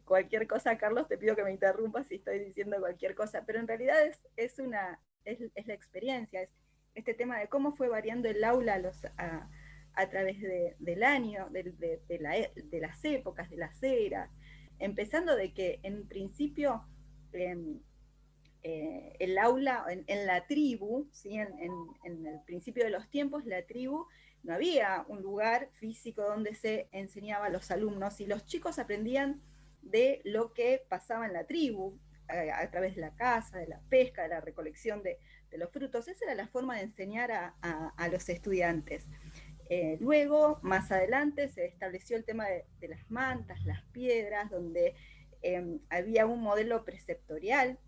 cualquier cosa, Carlos, te pido que me interrumpas si estoy diciendo cualquier cosa, pero en realidad es la experiencia, es este tema de cómo fue variando el aula a través del año, de las épocas, de las eras, empezando de que en principio el aula en la tribu, ¿sí? en el principio de los tiempos, la tribu, no había un lugar físico donde se enseñaba a los alumnos y los chicos aprendían de lo que pasaba en la tribu, a través de la caza, de la pesca, de la recolección de los frutos. Esa era la forma de enseñar a los estudiantes. Luego, más adelante, se estableció el tema de las mantas, las piedras, donde había un modelo preceptorial,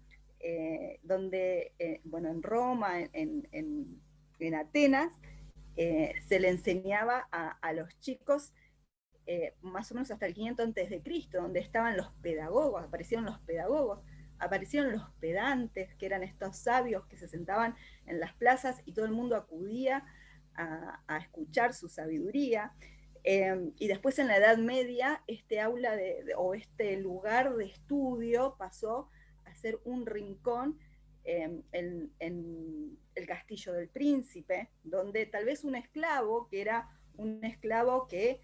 donde, bueno, en Roma, en Atenas, se le enseñaba a los chicos más o menos hasta el 500 a.C., donde estaban los pedagogos, aparecieron los pedantes, que eran estos sabios que se sentaban en las plazas y todo el mundo acudía a escuchar su sabiduría. Y después en la Edad Media, este aula o este lugar de estudio pasó a ser un rincón en el Castillo del Príncipe, donde tal vez un esclavo, que era un esclavo que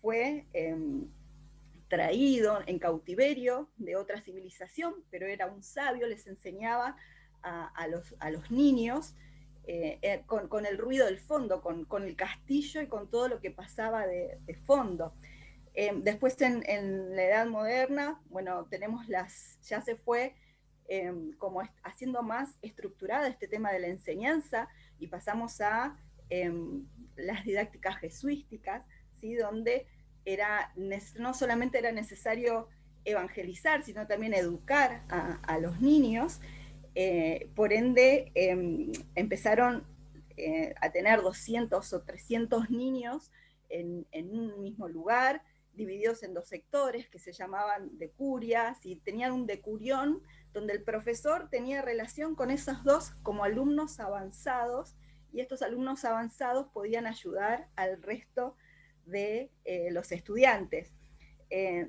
fue traído en cautiverio de otra civilización, pero era un sabio, les enseñaba a los niños con el ruido del fondo, con el castillo y con todo lo que pasaba de fondo. Después en la edad moderna, bueno, tenemos ya se fue como haciendo más estructurada este tema de la enseñanza y pasamos a las didácticas jesuísticas, ¿sí? Donde no solamente era necesario evangelizar, sino también educar a los niños. Por ende, empezaron a tener 200 o 300 niños en un mismo lugar, divididos en 2 sectores que se llamaban decurias, y tenían un decurión donde el profesor tenía relación con esos 2 como alumnos avanzados, y estos alumnos avanzados podían ayudar al resto de los estudiantes.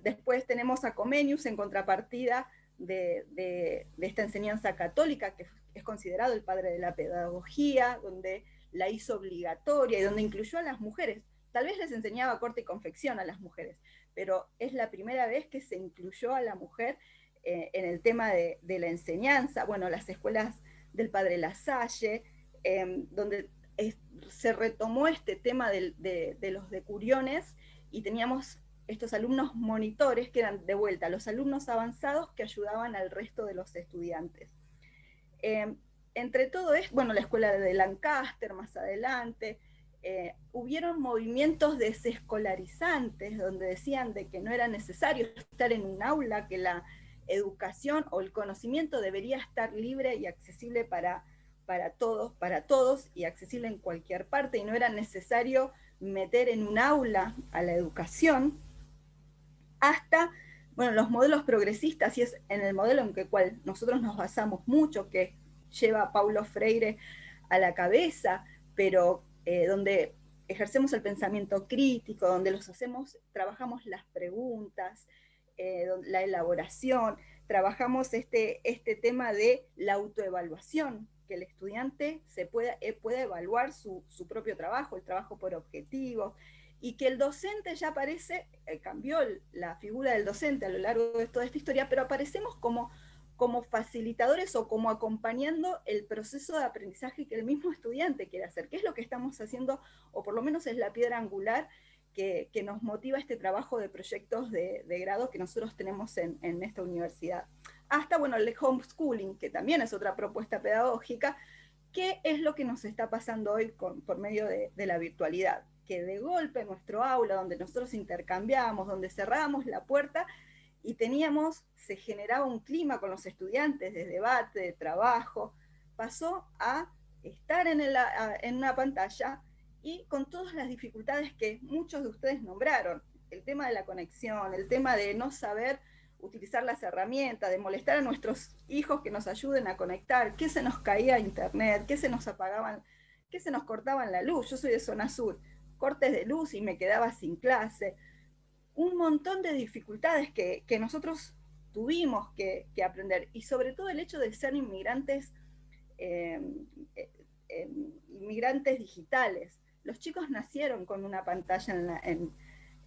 Después tenemos a Comenius en contrapartida de esta enseñanza católica, que es considerado el padre de la pedagogía, donde la hizo obligatoria y donde incluyó a las mujeres. Tal vez les enseñaba corte y confección a las mujeres, pero es la primera vez que se incluyó a la mujer en el tema de la enseñanza. Bueno, las escuelas del padre Lasalle, donde se retomó este tema de los decuriones, y teníamos estos alumnos monitores que eran de vuelta los alumnos avanzados que ayudaban al resto de los estudiantes. Entre todo esto, bueno, la escuela de Lancaster más adelante, hubieron movimientos desescolarizantes donde decían de que no era necesario estar en un aula, que la educación o el conocimiento debería estar libre y accesible para todos y accesible en cualquier parte, y no era necesario meter en un aula a la educación, hasta, bueno, los modelos progresistas, y es en el modelo en el cual nosotros nos basamos mucho, que lleva a Paulo Freire a la cabeza, pero donde ejercemos el pensamiento crítico, donde trabajamos las preguntas, la elaboración, trabajamos este tema de la autoevaluación, que el estudiante pueda evaluar su propio trabajo, el trabajo por objetivos, y que el docente ya aparece, cambió la figura del docente a lo largo de toda esta historia, pero aparecemos como facilitadores o como acompañando el proceso de aprendizaje que el mismo estudiante quiere hacer, que es lo que estamos haciendo, o por lo menos es la piedra angular que nos motiva este trabajo de proyectos de grado que nosotros tenemos en esta universidad. Hasta, bueno, el homeschooling, que también es otra propuesta pedagógica, que es lo que nos está pasando hoy por medio de la virtualidad, que de golpe en nuestro aula, donde nosotros intercambiábamos, donde cerrábamos la puerta, y se generaba un clima con los estudiantes de debate, de trabajo, pasó a estar en una pantalla, y con todas las dificultades que muchos de ustedes nombraron, el tema de la conexión, el tema de no saber utilizar las herramientas, de molestar a nuestros hijos que nos ayuden a conectar, que se nos caía internet, que se nos apagaban, que se nos cortaban la luz. Yo soy de zona sur, cortes de luz y me quedaba sin clase. Un montón de dificultades que nosotros tuvimos que aprender, y sobre todo el hecho de ser inmigrantes digitales. Los chicos nacieron con una pantalla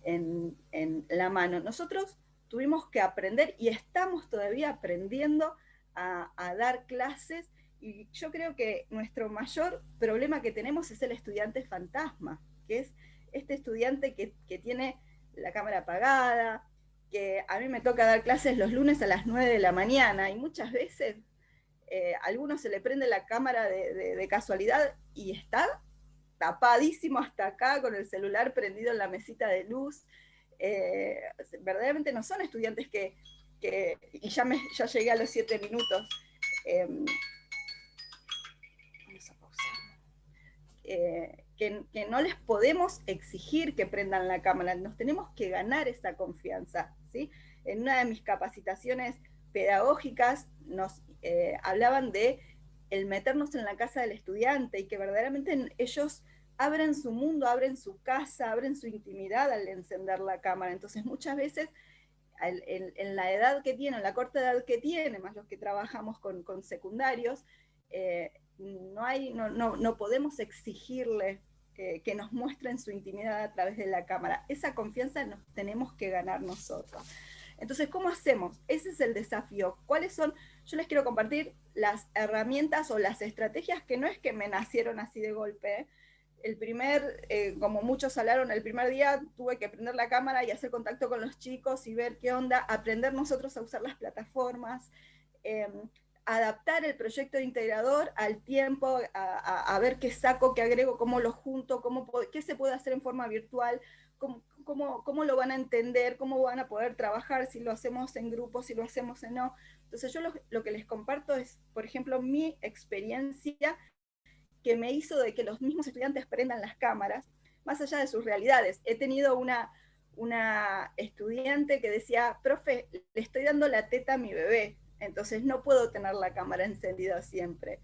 en la mano. Nosotros tuvimos que aprender, y estamos todavía aprendiendo a dar clases, y yo creo que nuestro mayor problema que tenemos es el estudiante fantasma, que es este estudiante que tiene la cámara apagada, que a mí me toca dar clases los lunes a las 9 de la mañana, y muchas veces a algunos se le prende la cámara de casualidad y está tapadísimo hasta acá, con el celular prendido en la mesita de luz. Verdaderamente no son estudiantes y ya llegué a los 7 minutos. Vamos a pausar. Que no les podemos exigir que prendan la cámara, nos tenemos que ganar esa confianza, ¿sí? En una de mis capacitaciones pedagógicas nos hablaban de el meternos en la casa del estudiante, y que verdaderamente ellos abren su mundo, abren su casa, abren su intimidad al encender la cámara. Entonces muchas veces en la edad que tienen, la corta edad que tienen, más los que trabajamos con secundarios, no podemos exigirles que nos muestren su intimidad a través de la cámara. Esa confianza nos tenemos que ganar nosotros. Entonces, ¿cómo hacemos? Ese es el desafío. ¿Cuáles son? Yo les quiero compartir las herramientas o las estrategias que no es que me nacieron así de golpe. Como muchos hablaron, el primer día tuve que prender la cámara y hacer contacto con los chicos y ver qué onda, aprender nosotros a usar las plataformas, adaptar el proyecto de integrador al tiempo, a ver qué saco, qué agrego, cómo lo junto, qué se puede hacer en forma virtual, cómo lo van a entender, cómo van a poder trabajar, si lo hacemos en grupo, si lo hacemos en no. Entonces yo lo que les comparto es, por ejemplo, mi experiencia que me hizo de que los mismos estudiantes prendan las cámaras, más allá de sus realidades. He tenido una estudiante que decía, profe, le estoy dando la teta a mi bebé, entonces no puedo tener la cámara encendida siempre.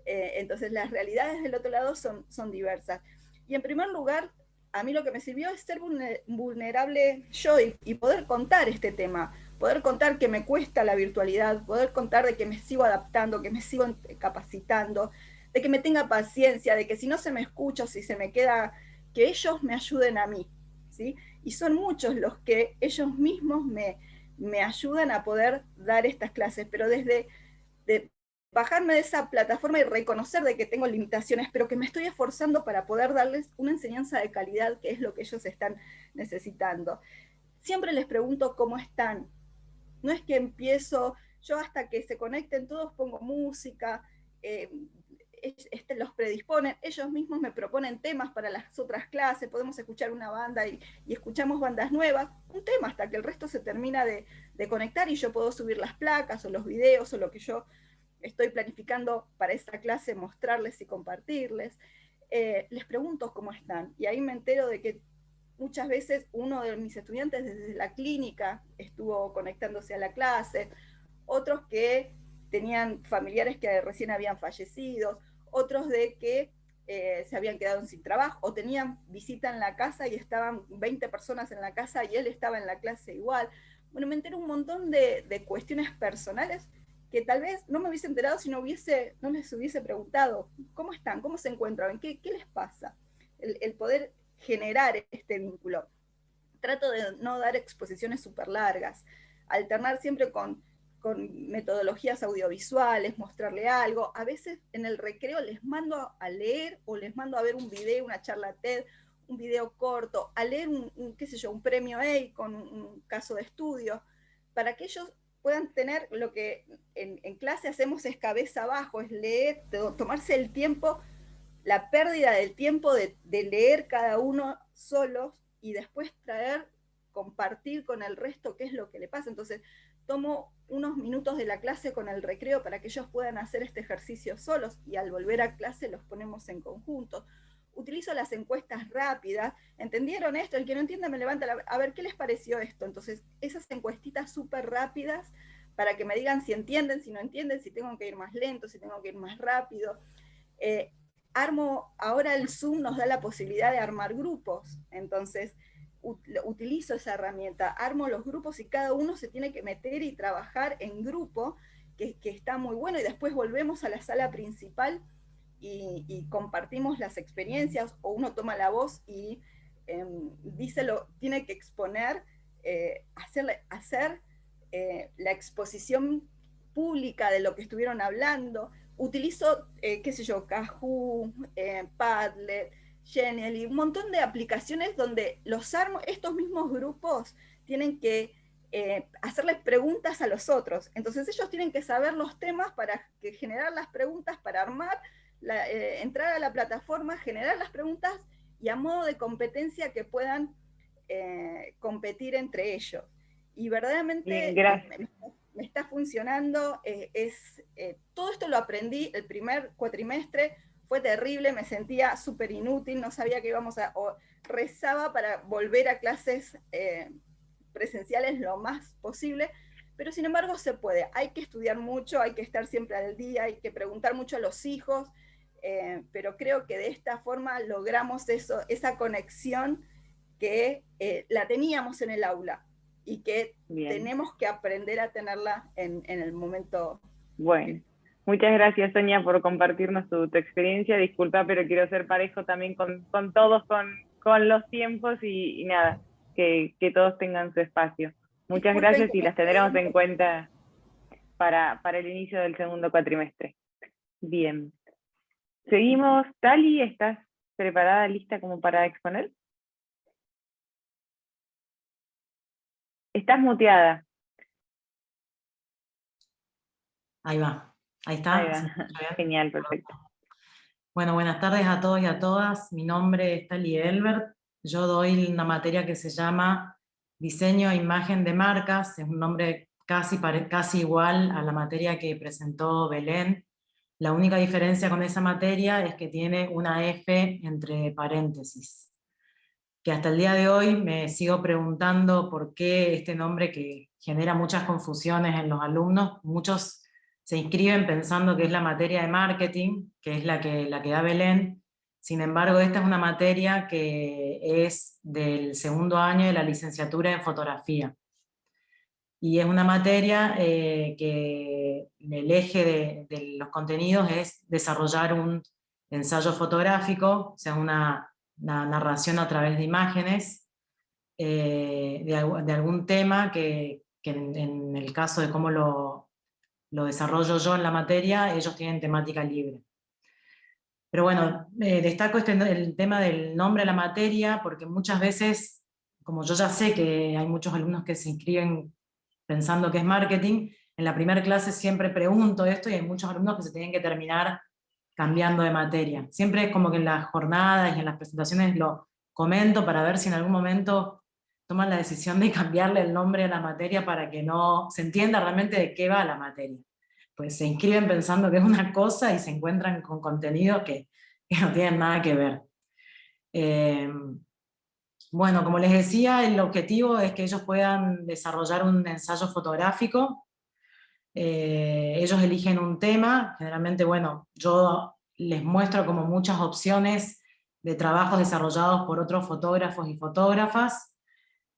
Entonces las realidades del otro lado son diversas. Y en primer lugar, a mí lo que me sirvió es ser vulnerable yo y poder contar este tema, poder contar que me cuesta la virtualidad, poder contar de que me sigo adaptando, que me sigo capacitando, de que me tenga paciencia, de que si no se me escucha, si se me queda, que ellos me ayuden a mí, ¿sí? Y son muchos los que ellos mismos me ayudan a poder dar estas clases, pero desde bajarme de esa plataforma y reconocer de que tengo limitaciones, pero que me estoy esforzando para poder darles una enseñanza de calidad, que es lo que ellos están necesitando. Siempre les pregunto cómo están. No es que empiezo, yo hasta que se conecten todos pongo música, los predisponen, ellos mismos me proponen temas para las otras clases, podemos escuchar una banda y escuchamos bandas nuevas, un tema hasta que el resto se termina de conectar y yo puedo subir las placas o los videos o lo que yo estoy planificando para esa clase, mostrarles y compartirles. Les pregunto cómo están y ahí me entero de que muchas veces uno de mis estudiantes desde la clínica estuvo conectándose a la clase, otros que tenían familiares que recién habían fallecido, otros de que se habían quedado sin trabajo, o tenían visita en la casa y estaban 20 personas en la casa y él estaba en la clase igual. Bueno, me enteré un montón de cuestiones personales que tal vez no me hubiese enterado si no les hubiese preguntado cómo están, cómo se encuentran, qué les pasa. El poder generar este vínculo. Trato de no dar exposiciones súper largas, alternar siempre con metodologías audiovisuales, mostrarle algo. A veces en el recreo les mando a leer o les mando a ver un video, una charla TED, un video corto, a leer un premio EI con un caso de estudio, para que ellos puedan tener lo que en clase hacemos es cabeza abajo, es leer, tomarse el tiempo, la pérdida del tiempo de leer cada uno solos y después compartir con el resto qué es lo que le pasa. Entonces, tomo unos minutos de la clase con el recreo para que ellos puedan hacer este ejercicio solos y al volver a clase los ponemos en conjunto. Utilizo las encuestas rápidas. ¿Entendieron esto? El que no entienda me levanta a ver, ¿qué les pareció esto? Entonces, esas encuestitas súper rápidas para que me digan si entienden, si no entienden, si tengo que ir más lento, si tengo que ir más rápido. Ahora el Zoom nos da la posibilidad de armar grupos, entonces utilizo esa herramienta, armo los grupos y cada uno se tiene que meter y trabajar en grupo, que está muy bueno, y después volvemos a la sala principal y compartimos las experiencias, o uno toma la voz y tiene que exponer, hacer la exposición pública de lo que estuvieron hablando. Utilizo, Kahoot, Padlet, Genially, un montón de aplicaciones donde estos mismos grupos tienen que hacerles preguntas a los otros. Entonces ellos tienen que saber los temas para generar las preguntas, para armar, entrar a la plataforma, generar las preguntas y a modo de competencia que puedan competir entre ellos. Y verdaderamente me está funcionando. Todo esto lo aprendí el primer cuatrimestre, fue terrible, me sentía súper inútil, no sabía que íbamos rezaba para volver a clases presenciales lo más posible, pero sin embargo se puede. Hay que estudiar mucho, hay que estar siempre al día, hay que preguntar mucho a los hijos, pero creo que de esta forma logramos esa conexión que la teníamos en el aula y que tenemos que aprender a tenerla en el momento. Bueno, muchas gracias, Sonia, por compartirnos tu experiencia. Disculpa, pero quiero ser parejo también con todos, con los tiempos y nada, que todos tengan su espacio. Muchas Disculpen gracias que y me las tendremos quedé- en cuenta para el inicio del segundo cuatrimestre. Bien. Seguimos. Tali, ¿estás preparada, lista como para exponer? Estás muteada. Ahí va. Ahí está. Ahí va. ¿Se escucha bien? Genial, perfecto. Bueno, buenas tardes a todos y a todas. Mi nombre es Tali Elbert. Yo doy una materia que se llama Diseño e Imagen de Marcas. Es un nombre casi igual a la materia que presentó Belén. La única diferencia con esa materia es que tiene una F entre paréntesis. Que hasta el día de hoy me sigo preguntando por qué este nombre que genera muchas confusiones en los alumnos. Muchos se inscriben pensando que es la materia de marketing, que es la que da Belén. Sin embargo, esta es una materia que es del segundo año de la licenciatura en fotografía. Y es una materia que el eje de los contenidos es desarrollar un ensayo fotográfico, o sea, una narración a través de imágenes, de algún tema que en el caso de cómo lo desarrollo yo en la materia, ellos tienen temática libre. Pero bueno, destaco el tema del nombre de la materia, porque muchas veces, como yo ya sé que hay muchos alumnos que se inscriben pensando que es marketing, en la primera clase siempre pregunto esto y hay muchos alumnos que se tienen que terminar cambiando de materia. Siempre es como que en las jornadas y en las presentaciones lo comento para ver si en algún momento toman la decisión de cambiarle el nombre a la materia para que no se entienda realmente de qué va la materia. Pues se inscriben pensando que es una cosa y se encuentran con contenidos que no tienen nada que ver. Bueno, como les decía, el objetivo es que ellos puedan desarrollar un ensayo fotográfico. Ellos eligen un tema, generalmente, bueno, yo les muestro como muchas opciones de trabajos desarrollados por otros fotógrafos y fotógrafas,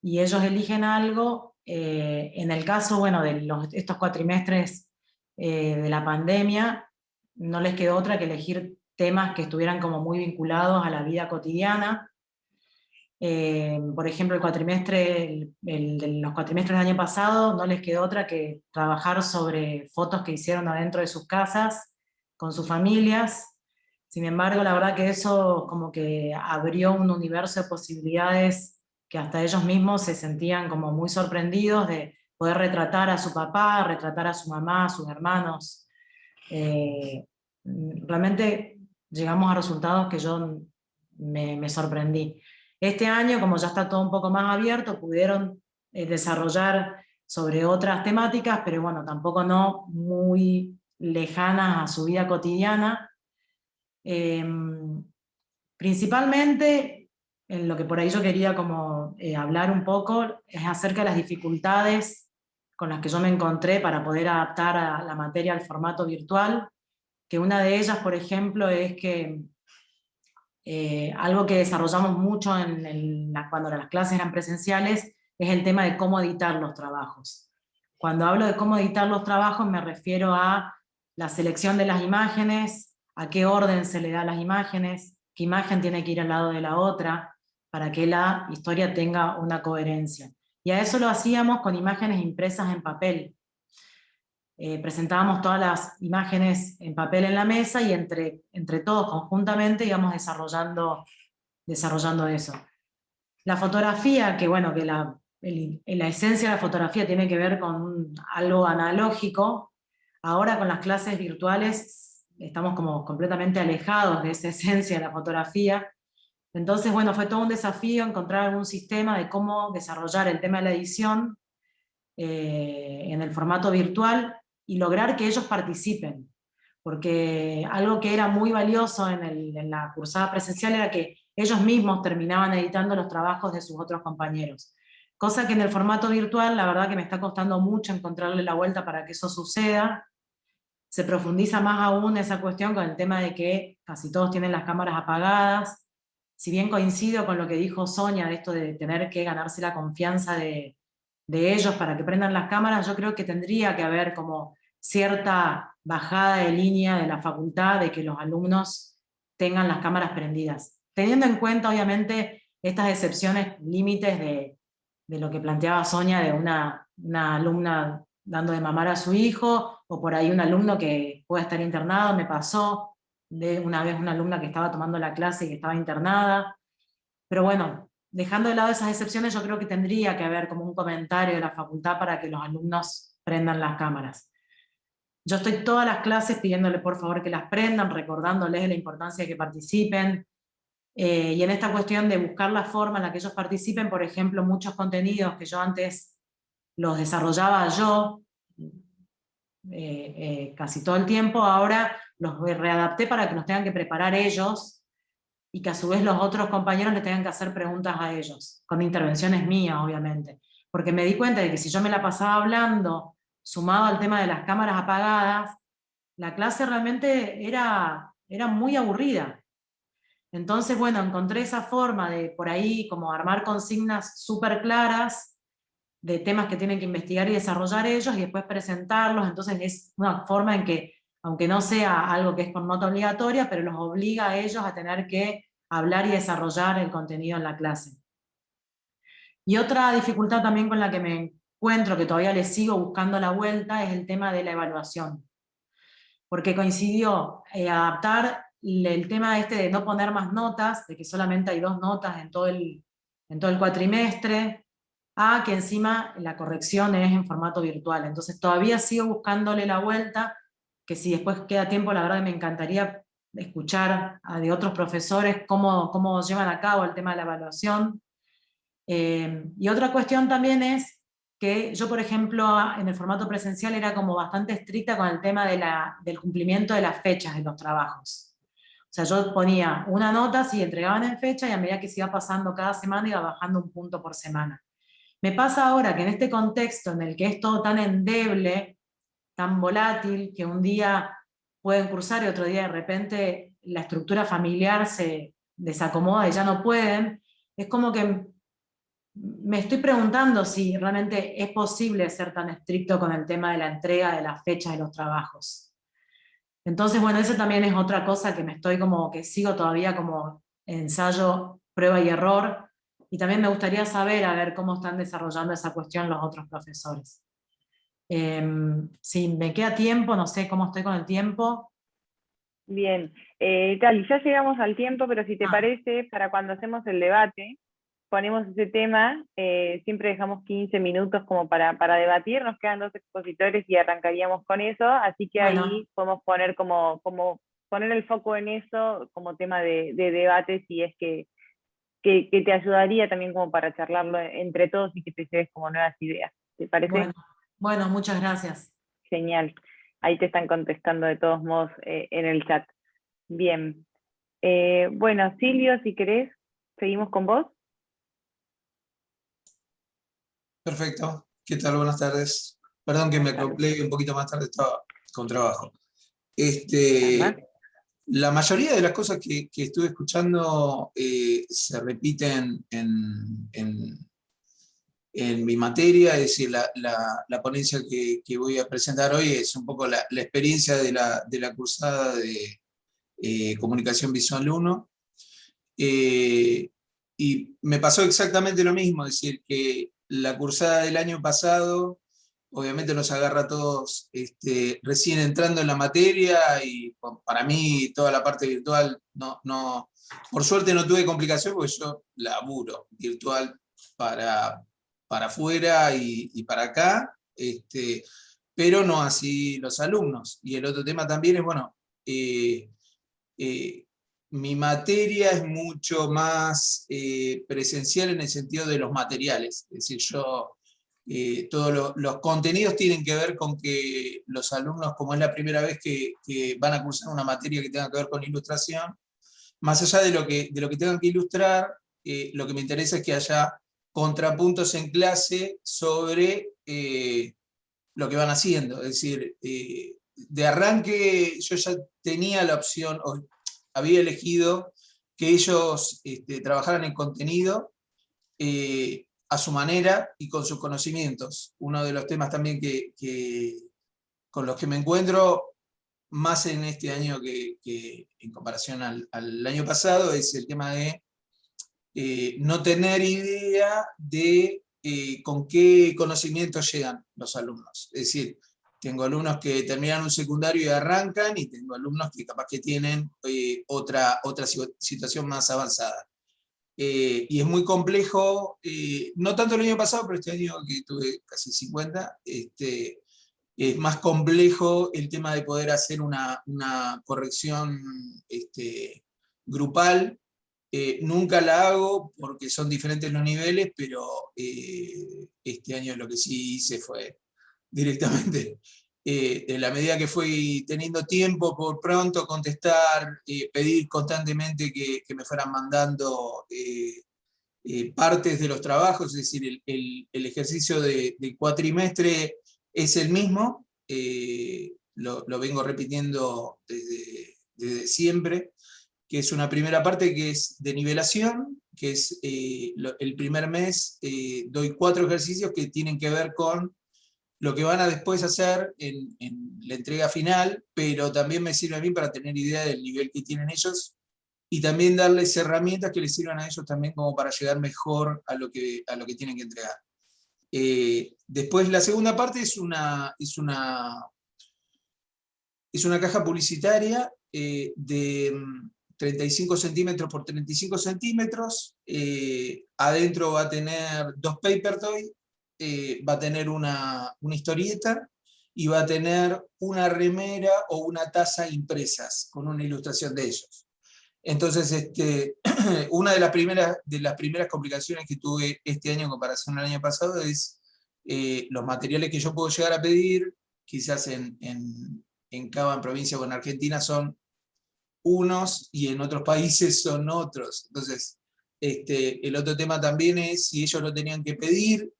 y ellos eligen algo. En el caso, bueno, de estos cuatrimestres de la pandemia, no les quedó otra que elegir temas que estuvieran como muy vinculados a la vida cotidiana. Por ejemplo, los cuatrimestres del año pasado no les quedó otra que trabajar sobre fotos que hicieron adentro de sus casas, con sus familias. Sin embargo, la verdad que eso como que abrió un universo de posibilidades que hasta ellos mismos se sentían como muy sorprendidos de poder retratar a su papá, retratar a su mamá, a sus hermanos. Realmente llegamos a resultados que yo me sorprendí. Este año, como ya está todo un poco más abierto, pudieron desarrollar sobre otras temáticas, pero bueno, tampoco no muy lejanas a su vida cotidiana. Principalmente, en lo que por ahí yo quería como hablar un poco, es acerca de las dificultades con las que yo me encontré para poder adaptar a la materia al formato virtual, que una de ellas, por ejemplo, es que algo que desarrollamos mucho cuando las clases eran presenciales, es el tema de cómo editar los trabajos. Cuando hablo de cómo editar los trabajos me refiero a la selección de las imágenes, a qué orden se le da a las imágenes, qué imagen tiene que ir al lado de la otra, para que la historia tenga una coherencia. Y a eso lo hacíamos con imágenes impresas en papel. Presentábamos todas las imágenes en papel en la mesa y entre todos conjuntamente íbamos desarrollando eso. La fotografía, que bueno, que la esencia de la fotografía tiene que ver con algo analógico, ahora con las clases virtuales estamos como completamente alejados de esa esencia de la fotografía. Entonces, bueno, fue todo un desafío encontrar algún sistema de cómo desarrollar el tema de la edición en el formato virtual y lograr que ellos participen. Porque algo que era muy valioso en la cursada presencial era que ellos mismos terminaban editando los trabajos de sus otros compañeros. Cosa que en el formato virtual, la verdad que me está costando mucho encontrarle la vuelta para que eso suceda. Se profundiza más aún esa cuestión con el tema de que casi todos tienen las cámaras apagadas. Si bien coincido con lo que dijo Sonia, de esto de tener que ganarse la confianza de ellos para que prendan las cámaras, yo creo que tendría que haber como cierta bajada de línea de la facultad de que los alumnos tengan las cámaras prendidas. Teniendo en cuenta, obviamente, estas excepciones límites de de lo que planteaba Sonia, de una alumna dando de mamar a su hijo, o por ahí un alumno que puede estar internado. Me pasó de una vez una alumna que estaba tomando la clase y que estaba internada. Pero bueno, dejando de lado esas excepciones, yo creo que tendría que haber como un comentario de la facultad para que los alumnos prendan las cámaras. Yo estoy todas las clases pidiéndole por favor que las prendan, recordándoles la importancia de que participen. Y en esta cuestión de buscar la forma en la que ellos participen, por ejemplo, muchos contenidos que yo antes los desarrollaba yo casi todo el tiempo, ahora los readapté para que los tengan que preparar ellos y que a su vez los otros compañeros le tengan que hacer preguntas a ellos, con intervenciones mías, obviamente. Porque me di cuenta de que si yo me la pasaba hablando, sumado al tema de las cámaras apagadas, la clase realmente era muy aburrida. Entonces, bueno, encontré esa forma de por ahí como armar consignas súper claras de temas que tienen que investigar y desarrollar ellos y después presentarlos. Entonces es una forma en que, aunque no sea algo que es con nota obligatoria, pero los obliga a ellos a tener que hablar y desarrollar el contenido en la clase. Y otra dificultad también con la que me encuentro, que todavía le sigo buscando la vuelta, es el tema de la evaluación. Porque coincidió adaptar el tema este de no poner más notas, de que solamente hay 2 notas en todo el cuatrimestre, a que encima la corrección es en formato virtual. Entonces todavía sigo buscándole la vuelta, que si después queda tiempo, la verdad que me encantaría escuchar de otros profesores cómo llevan a cabo el tema de la evaluación. Y otra cuestión también es que yo, por ejemplo, en el formato presencial era como bastante estricta con el tema del cumplimiento de las fechas de los trabajos. O sea, yo ponía una nota, si entregaban en fecha, y a medida que se iba pasando cada semana iba bajando un punto por semana. Me pasa ahora que en este contexto en el que es todo tan endeble, tan volátil, que un día pueden cursar y otro día de repente la estructura familiar se desacomoda y ya no pueden, es como que me estoy preguntando si realmente es posible ser tan estricto con el tema de la entrega de las fechas de los trabajos. Entonces, bueno, eso también es otra cosa que me estoy como, que sigo todavía como ensayo, prueba y error, y también me gustaría saber, a ver cómo están desarrollando esa cuestión los otros profesores. Si me queda tiempo, no sé cómo estoy con el tiempo. Bien, Tali, ya llegamos al tiempo, pero si te parece, para cuando hacemos el debate, ponemos ese tema, siempre dejamos 15 minutos como para debatir, nos quedan 2 expositores y arrancaríamos con eso, así que bueno, ahí podemos poner como poner el foco en eso como tema de debate, si es que te ayudaría también como para charlarlo entre todos y que te lleves como nuevas ideas. ¿Te parece? Bueno, muchas gracias. Genial. Ahí te están contestando de todos modos en el chat. Bien. Bueno, Silvio, si querés, seguimos con vos. Perfecto. ¿Qué tal? Buenas tardes. Perdón que me acoplé un poquito más tarde, estaba con trabajo. La mayoría de las cosas que estuve escuchando se repiten en mi materia, es decir, la ponencia que voy a presentar hoy es un poco la experiencia de la cursada de Comunicación Visual 1. Y me pasó exactamente lo mismo, es decir, que la cursada del año pasado obviamente nos agarra a todos recién entrando en la materia, y para mí toda la parte virtual, no, por suerte no tuve complicación porque yo laburo virtual para afuera y para acá, pero no así los alumnos. Y el otro tema también es, bueno, mi materia es mucho más presencial en el sentido de los materiales, es decir, todos los contenidos tienen que ver con que los alumnos, como es la primera vez que van a cursar una materia que tenga que ver con ilustración, más allá de lo que tengan que ilustrar, lo que me interesa es que haya contrapuntos en clase sobre lo que van haciendo. Es decir, de arranque yo ya tenía la opción, o había elegido que ellos trabajaran en contenido a su manera y con sus conocimientos. Uno de los temas también con los que me encuentro más en este año que en comparación al año pasado es el tema de no tener idea de con qué conocimientos llegan los alumnos. Es decir, tengo alumnos que terminan un secundario y arrancan, y tengo alumnos que capaz que tienen otra situación más avanzada. Y es muy complejo, no tanto el año pasado, pero este año que tuve casi 50, es más complejo el tema de poder hacer una corrección grupal. Nunca la hago porque son diferentes los niveles, pero este año lo que sí hice fue directamente, en la medida que fui teniendo tiempo, por pronto contestar, pedir constantemente que me fueran mandando partes de los trabajos. Es decir, el ejercicio del cuatrimestre es el mismo, lo vengo repitiendo desde siempre, que es una primera parte que es de nivelación, que es el primer mes doy 4 ejercicios que tienen que ver con lo que van a después hacer en la entrega final, pero también me sirve a mí para tener idea del nivel que tienen ellos, y también darles herramientas que les sirvan a ellos también como para llegar mejor a lo que tienen que entregar. Después la segunda parte es una caja publicitaria de 35 centímetros por 35 centímetros. Adentro va a tener 2 paper toy, va a tener una historieta, y va a tener una remera o una taza impresas con una ilustración de ellos. Entonces, una de las primeras complicaciones que tuve este año en comparación al año pasado es los materiales que yo puedo llegar a pedir, quizás en Cava, en provincia o en Argentina, son unos y en otros países son otros. Entonces, el otro tema también es si ellos lo tenían que pedir,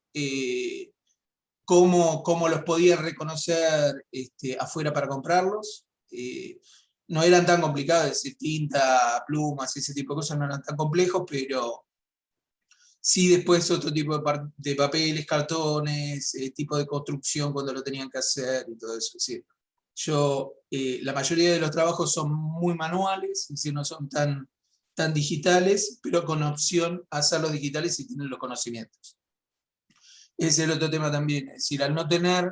cómo los podían reconocer afuera para comprarlos. No eran tan complicados, es decir, tinta, plumas, ese tipo de cosas no eran tan complejos, pero sí después otro tipo de papeles, cartones, tipo de construcción cuando lo tenían que hacer y todo eso. Es decir, la mayoría de los trabajos son muy manuales, es decir, no son tan digitales, pero con opción a hacerlos digitales si tienen los conocimientos. Ese es el otro tema también, es decir, al no tener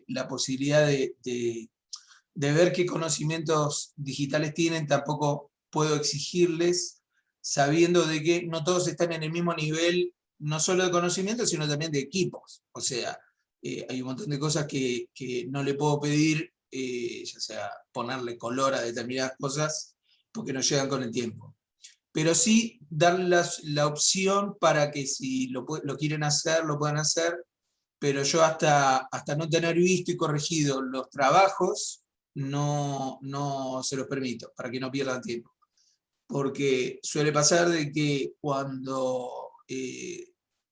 la posibilidad de ver qué conocimientos digitales tienen, tampoco puedo exigirles, sabiendo de que no todos están en el mismo nivel, no solo de conocimiento, sino también de equipos. O sea, hay un montón de cosas que no le puedo pedir, ya sea ponerle color a determinadas cosas, porque no llegan con el tiempo. Pero sí darles la opción para que si lo quieren hacer, lo puedan hacer, pero yo hasta no tener visto y corregido los trabajos, no se los permito, para que no pierdan tiempo. Porque suele pasar de que cuando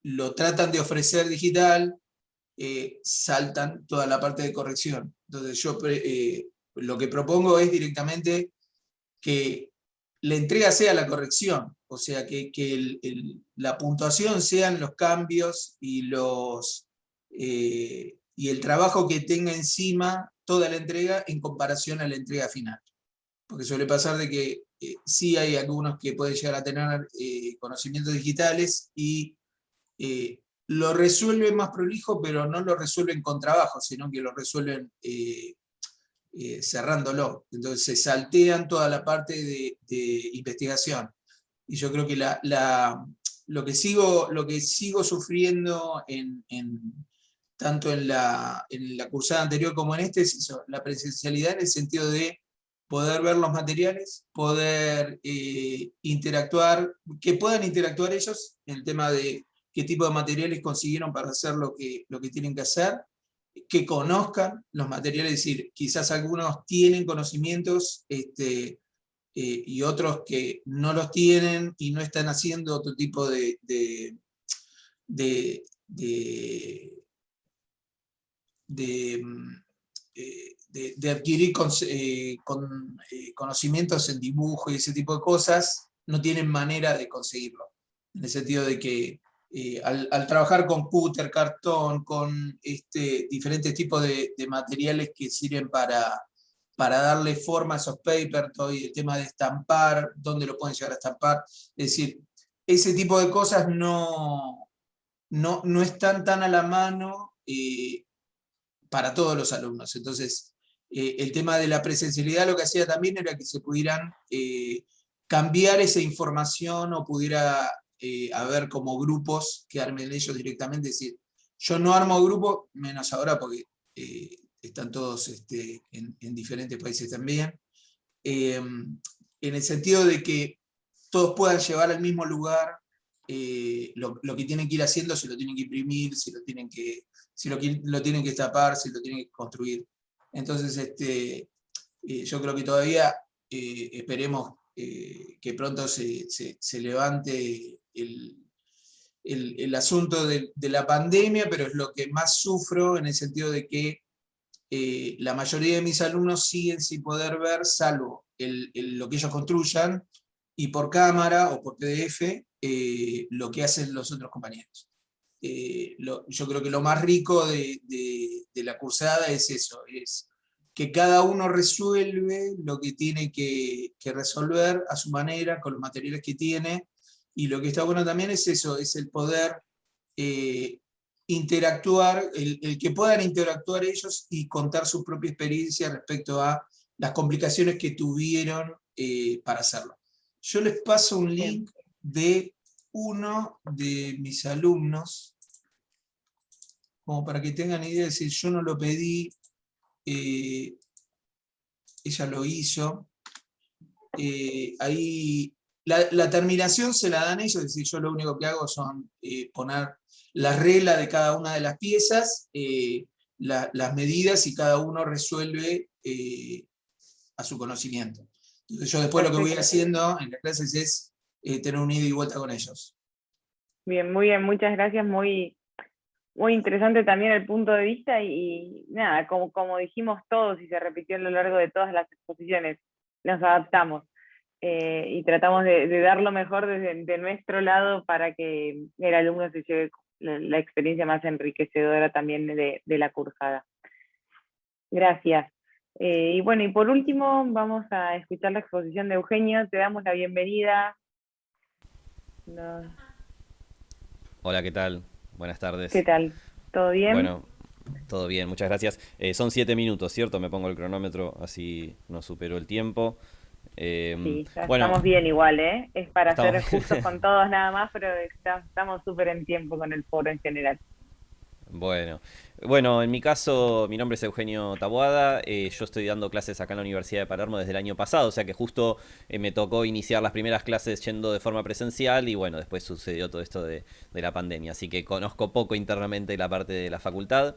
lo tratan de ofrecer digital, saltan toda la parte de corrección. Entonces yo lo que propongo es directamente que la entrega sea la corrección, o sea, que la puntuación sean los cambios y el trabajo que tenga encima toda la entrega en comparación a la entrega final. Porque suele pasar de que sí hay algunos que pueden llegar a tener conocimientos digitales y lo resuelven más prolijo, pero no lo resuelven con trabajo, sino que lo resuelven cerrándolo. Entonces se saltean toda la parte de investigación. Y yo creo que lo que sigo sufriendo tanto en la cursada anterior como en es eso, la presencialidad, en el sentido de poder ver los materiales, poder interactuar, que puedan interactuar ellos en el tema de qué tipo de materiales consiguieron para hacer lo que tienen que hacer, que conozcan los materiales, es decir, quizás algunos tienen conocimientos y otros que no los tienen y no están haciendo otro tipo de adquirir conocimientos en dibujo y ese tipo de cosas, no tienen manera de conseguirlo. En el sentido de que al trabajar con cúter, cartón, con diferentes tipos de materiales que sirven para darle forma a esos papers, todo el tema de estampar, dónde lo pueden llegar a estampar, es decir, ese tipo de cosas no no están tan a la mano para todos los alumnos. Entonces, el tema de la presencialidad lo que hacía también era que se pudieran cambiar esa información o pudiera haber como grupos que armen ellos directamente. Es decir, yo no armo grupos, menos ahora porque están todos en diferentes países también, en el sentido de que todos puedan llevar al mismo lugar lo que tienen que ir haciendo, si lo tienen que imprimir, si lo tienen que tapar, si lo tienen que construir. Entonces, yo creo que todavía esperemos que pronto se levante el asunto de la pandemia, pero es lo que más sufro en el sentido de que la mayoría de mis alumnos siguen sin poder ver, salvo lo que ellos construyan, y por cámara o por PDF, lo que hacen los otros compañeros. Yo creo que lo más rico de la cursada es eso, es que cada uno resuelve lo que tiene que resolver a su manera, con los materiales que tiene, y lo que está bueno también es eso, es el poder interactuar, el que puedan interactuar ellos y contar su propia experiencia respecto a las complicaciones que tuvieron para hacerlo. Yo les paso un link de uno de mis alumnos, como para que tengan idea, es decir, yo no lo pedí, ella lo hizo. Ahí la terminación se la dan ellos, es decir, yo lo único que hago son poner la regla de cada una de las piezas, las medidas, y cada uno resuelve a su conocimiento. Entonces yo después lo que voy haciendo en las clases es tener un ida y vuelta con ellos. Bien, muy bien, muchas gracias, muy interesante también el punto de vista y nada, como dijimos todos y se repitió a lo largo de todas las exposiciones, nos adaptamos y tratamos de dar lo mejor de nuestro lado para que el alumno se lleve la experiencia más enriquecedora también de la cursada. Gracias. Y bueno, y por último vamos a escuchar la exposición de Eugenio, te damos la bienvenida. Hola, ¿qué tal? Buenas tardes. ¿Qué tal? ¿Todo bien? Bueno, todo bien, muchas gracias. Son 7 minutos, ¿cierto? Me pongo el cronómetro, así no supero el tiempo. Sí, ya bueno, estamos bien igual, ¿eh? Es para ser estamos- justos con todos nada más, pero estamos súper en tiempo con el foro en general. Bueno, en mi caso, mi nombre es Eugenio Taboada, yo estoy dando clases acá en la Universidad de Palermo desde el año pasado, o sea que justo me tocó iniciar las primeras clases yendo de forma presencial y bueno, después sucedió todo esto de la pandemia, así que conozco poco internamente la parte de la facultad.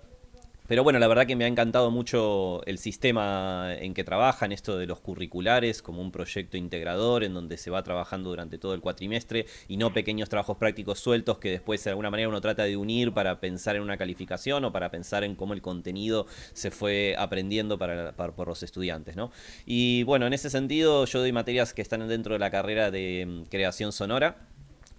Pero bueno, la verdad que me ha encantado mucho el sistema en que trabajan, esto de los curriculares, como un proyecto integrador en donde se va trabajando durante todo el cuatrimestre y no pequeños trabajos prácticos sueltos que después de alguna manera uno trata de unir para pensar en una calificación o para pensar en cómo el contenido se fue aprendiendo por los estudiantes, ¿no? Y bueno, en ese sentido yo doy materias que están dentro de la carrera de creación sonora.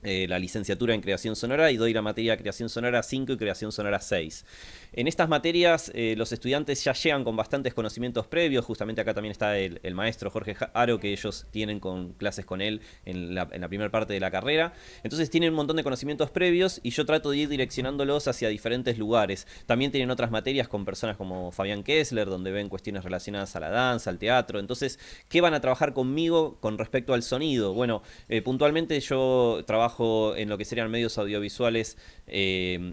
La licenciatura en creación sonora y doy la materia creación sonora 5 y creación sonora 6. En estas materias los estudiantes ya llegan con bastantes conocimientos previos, justamente acá también está el maestro Jorge Aro, que ellos tienen con clases con él en la primera parte de la carrera, entonces tienen un montón de conocimientos previos y yo trato de ir direccionándolos hacia diferentes lugares. También tienen otras materias con personas como Fabián Kessler, donde ven cuestiones relacionadas a la danza, al teatro, entonces, ¿qué van a trabajar conmigo con respecto al sonido? Bueno, puntualmente yo trabajo en lo que serían medios audiovisuales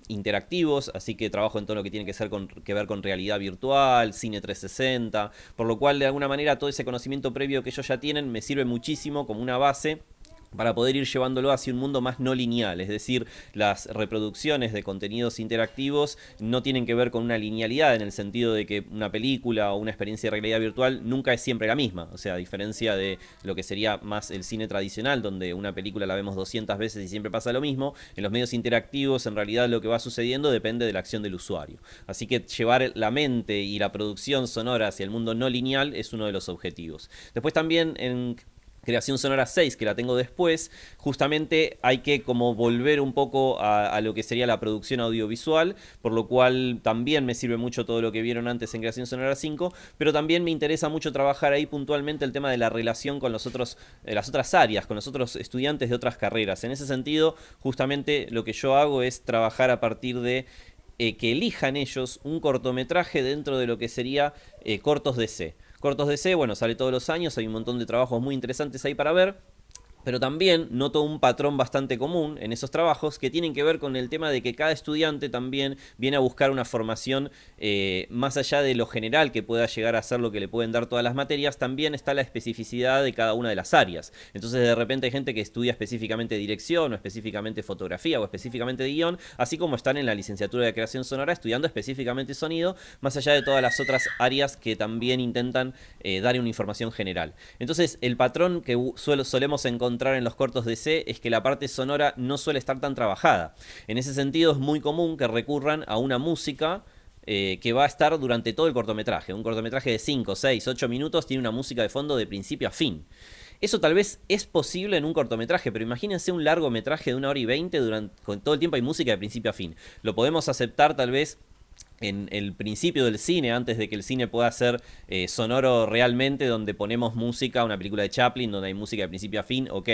interactivos, así que trabajo en todo lo que tiene que ver con realidad virtual, cine 360, por lo cual de alguna manera todo ese conocimiento previo que ellos ya tienen me sirve muchísimo como una base para poder ir llevándolo hacia un mundo más no lineal, es decir, las reproducciones de contenidos interactivos no tienen que ver con una linealidad en el sentido de que una película o una experiencia de realidad virtual nunca es siempre la misma, o sea, a diferencia de lo que sería más el cine tradicional, donde una película la vemos 200 veces y siempre pasa lo mismo, en los medios interactivos en realidad lo que va sucediendo depende de la acción del usuario. Así que llevar la mente y la producción sonora hacia el mundo no lineal es uno de los objetivos. Después también en Creación Sonora 6, que la tengo después, justamente hay que como volver un poco a lo que sería la producción audiovisual, por lo cual también me sirve mucho todo lo que vieron antes en Creación Sonora 5, pero también me interesa mucho trabajar ahí puntualmente el tema de la relación con las otras áreas, con los otros estudiantes de otras carreras. En ese sentido, justamente lo que yo hago es trabajar a partir de que elijan ellos un cortometraje dentro de lo que sería Cortos DC. Cortos DC, bueno, sale todos los años, hay un montón de trabajos muy interesantes ahí para ver. Pero también noto un patrón bastante común en esos trabajos que tienen que ver con el tema de que cada estudiante también viene a buscar una formación más allá de lo general que pueda llegar a ser lo que le pueden dar todas las materias, también está la especificidad de cada una de las áreas. Entonces de repente hay gente que estudia específicamente dirección o específicamente fotografía o específicamente guión, así como están en la licenciatura de creación sonora estudiando específicamente sonido, más allá de todas las otras áreas que también intentan dar una información general. Entonces el patrón que solemos encontrar en los cortos DC es que la parte sonora no suele estar tan trabajada. En ese sentido es muy común que recurran a una música que va a estar durante todo el cortometraje. Un cortometraje de 5, 6, 8 minutos tiene una música de fondo de principio a fin. Eso tal vez es posible en un cortometraje, pero imagínense un largometraje de 1 hora y 20, con todo el tiempo hay música de principio a fin. Lo podemos aceptar tal vez en el principio del cine, antes de que el cine pueda ser sonoro realmente, donde ponemos música, una película de Chaplin, donde hay música de principio a fin, ok.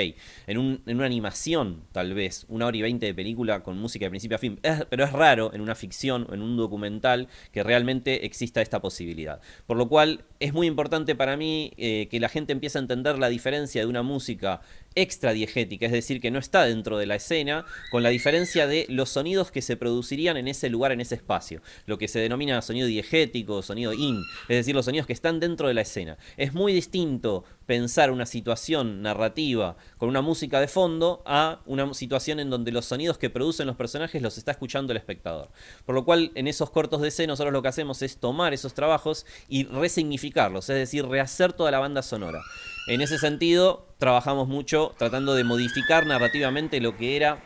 En una animación, tal vez, 1 hora y 20 de película con música de principio a fin. Pero es raro en una ficción, en un documental, que realmente exista esta posibilidad. Por lo cual, es muy importante para mí que la gente empiece a entender la diferencia de una música extra diegética, es decir, que no está dentro de la escena, con la diferencia de los sonidos que se producirían en ese lugar, en ese espacio. Lo que se denomina sonido diegético, sonido in, es decir, los sonidos que están dentro de la escena. Es muy distinto pensar una situación narrativa con una música de fondo a una situación en donde los sonidos que producen los personajes los está escuchando el espectador. Por lo cual, en esos cortos de escena, nosotros lo que hacemos es tomar esos trabajos y resignificarlos, es decir, rehacer toda la banda sonora. En ese sentido, trabajamos mucho tratando de modificar narrativamente lo que era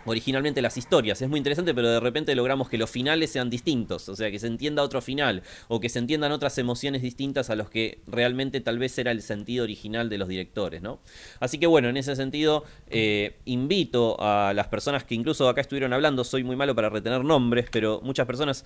originalmente las historias. Es muy interesante, pero de repente logramos que los finales sean distintos, o sea, que se entienda otro final, o que se entiendan otras emociones distintas a los que realmente tal vez era el sentido original de los directores, ¿no? Así que bueno, en ese sentido, invito a las personas que incluso acá estuvieron hablando, soy muy malo para retener nombres, pero muchas personas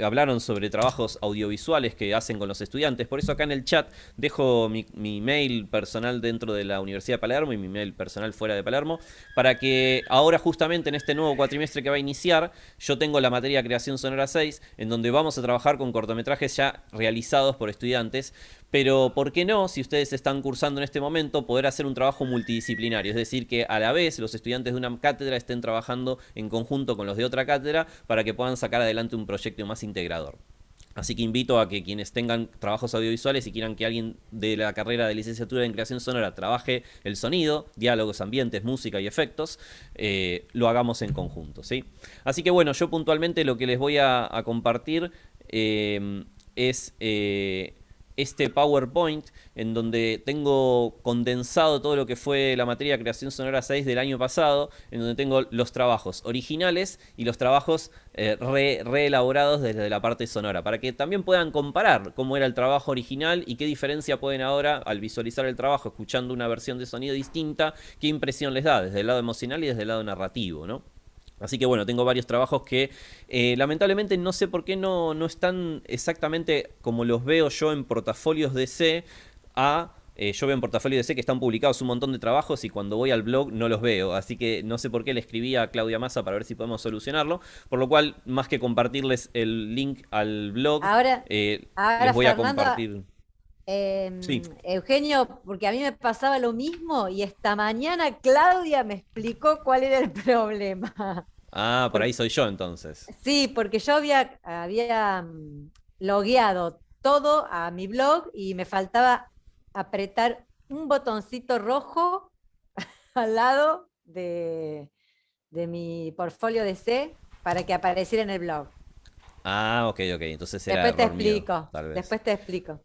hablaron sobre trabajos audiovisuales que hacen con los estudiantes. Por eso acá en el chat dejo mi mail personal dentro de la Universidad de Palermo y mi mail personal fuera de Palermo, para que ahora justamente en este nuevo cuatrimestre que va a iniciar, yo tengo la materia Creación Sonora 6, en donde vamos a trabajar con cortometrajes ya realizados por estudiantes. Pero, ¿por qué no, si ustedes están cursando en este momento, poder hacer un trabajo multidisciplinario? Es decir, que a la vez los estudiantes de una cátedra estén trabajando en conjunto con los de otra cátedra para que puedan sacar adelante un proyecto más integrador. Así que invito a que quienes tengan trabajos audiovisuales y quieran que alguien de la carrera de licenciatura en creación sonora trabaje el sonido, diálogos, ambientes, música y efectos, lo hagamos en conjunto, ¿sí? Así que bueno, yo puntualmente lo que les voy a compartir es este PowerPoint en donde tengo condensado todo lo que fue la materia Creación Sonora 6 del año pasado, en donde tengo los trabajos originales y los trabajos reelaborados desde la parte sonora, para que también puedan comparar cómo era el trabajo original y qué diferencia pueden ahora, al visualizar el trabajo, escuchando una versión de sonido distinta, qué impresión les da desde el lado emocional y desde el lado narrativo, ¿no? Así que bueno, tengo varios trabajos que lamentablemente no sé por qué no están exactamente como los veo yo en portafolios DC. Yo veo en portafolios DC que están publicados un montón de trabajos y cuando voy al blog no los veo. Así que no sé por qué le escribí a Claudia Massa para ver si podemos solucionarlo. Por lo cual, más que compartirles el link al blog, ahora les voy a compartir. Sí. Eugenio, porque a mí me pasaba lo mismo y esta mañana Claudia me explicó cuál era el problema. Ah, por ahí soy yo entonces. Sí, porque yo había logueado todo a mi blog y me faltaba apretar un botoncito rojo al lado de mi portfolio DC para que apareciera en el blog. Ah, ok. Entonces era Después te error mío, explico. tal vez. Después te explico.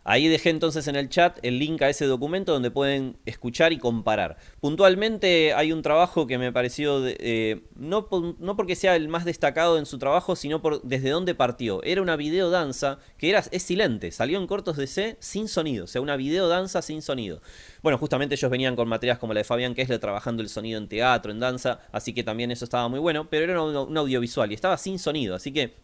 Ahí dejé entonces en el chat el link a ese documento donde pueden escuchar y comparar. Puntualmente hay un trabajo que me pareció, no porque sea el más destacado en su trabajo, sino por desde dónde partió. Era una videodanza que es silente, salió en cortos de C sin sonido, o sea, una videodanza sin sonido. Bueno, justamente ellos venían con materias como la de Fabián Kessler, trabajando el sonido en teatro, en danza, así que también eso estaba muy bueno, pero era un audiovisual y estaba sin sonido, así que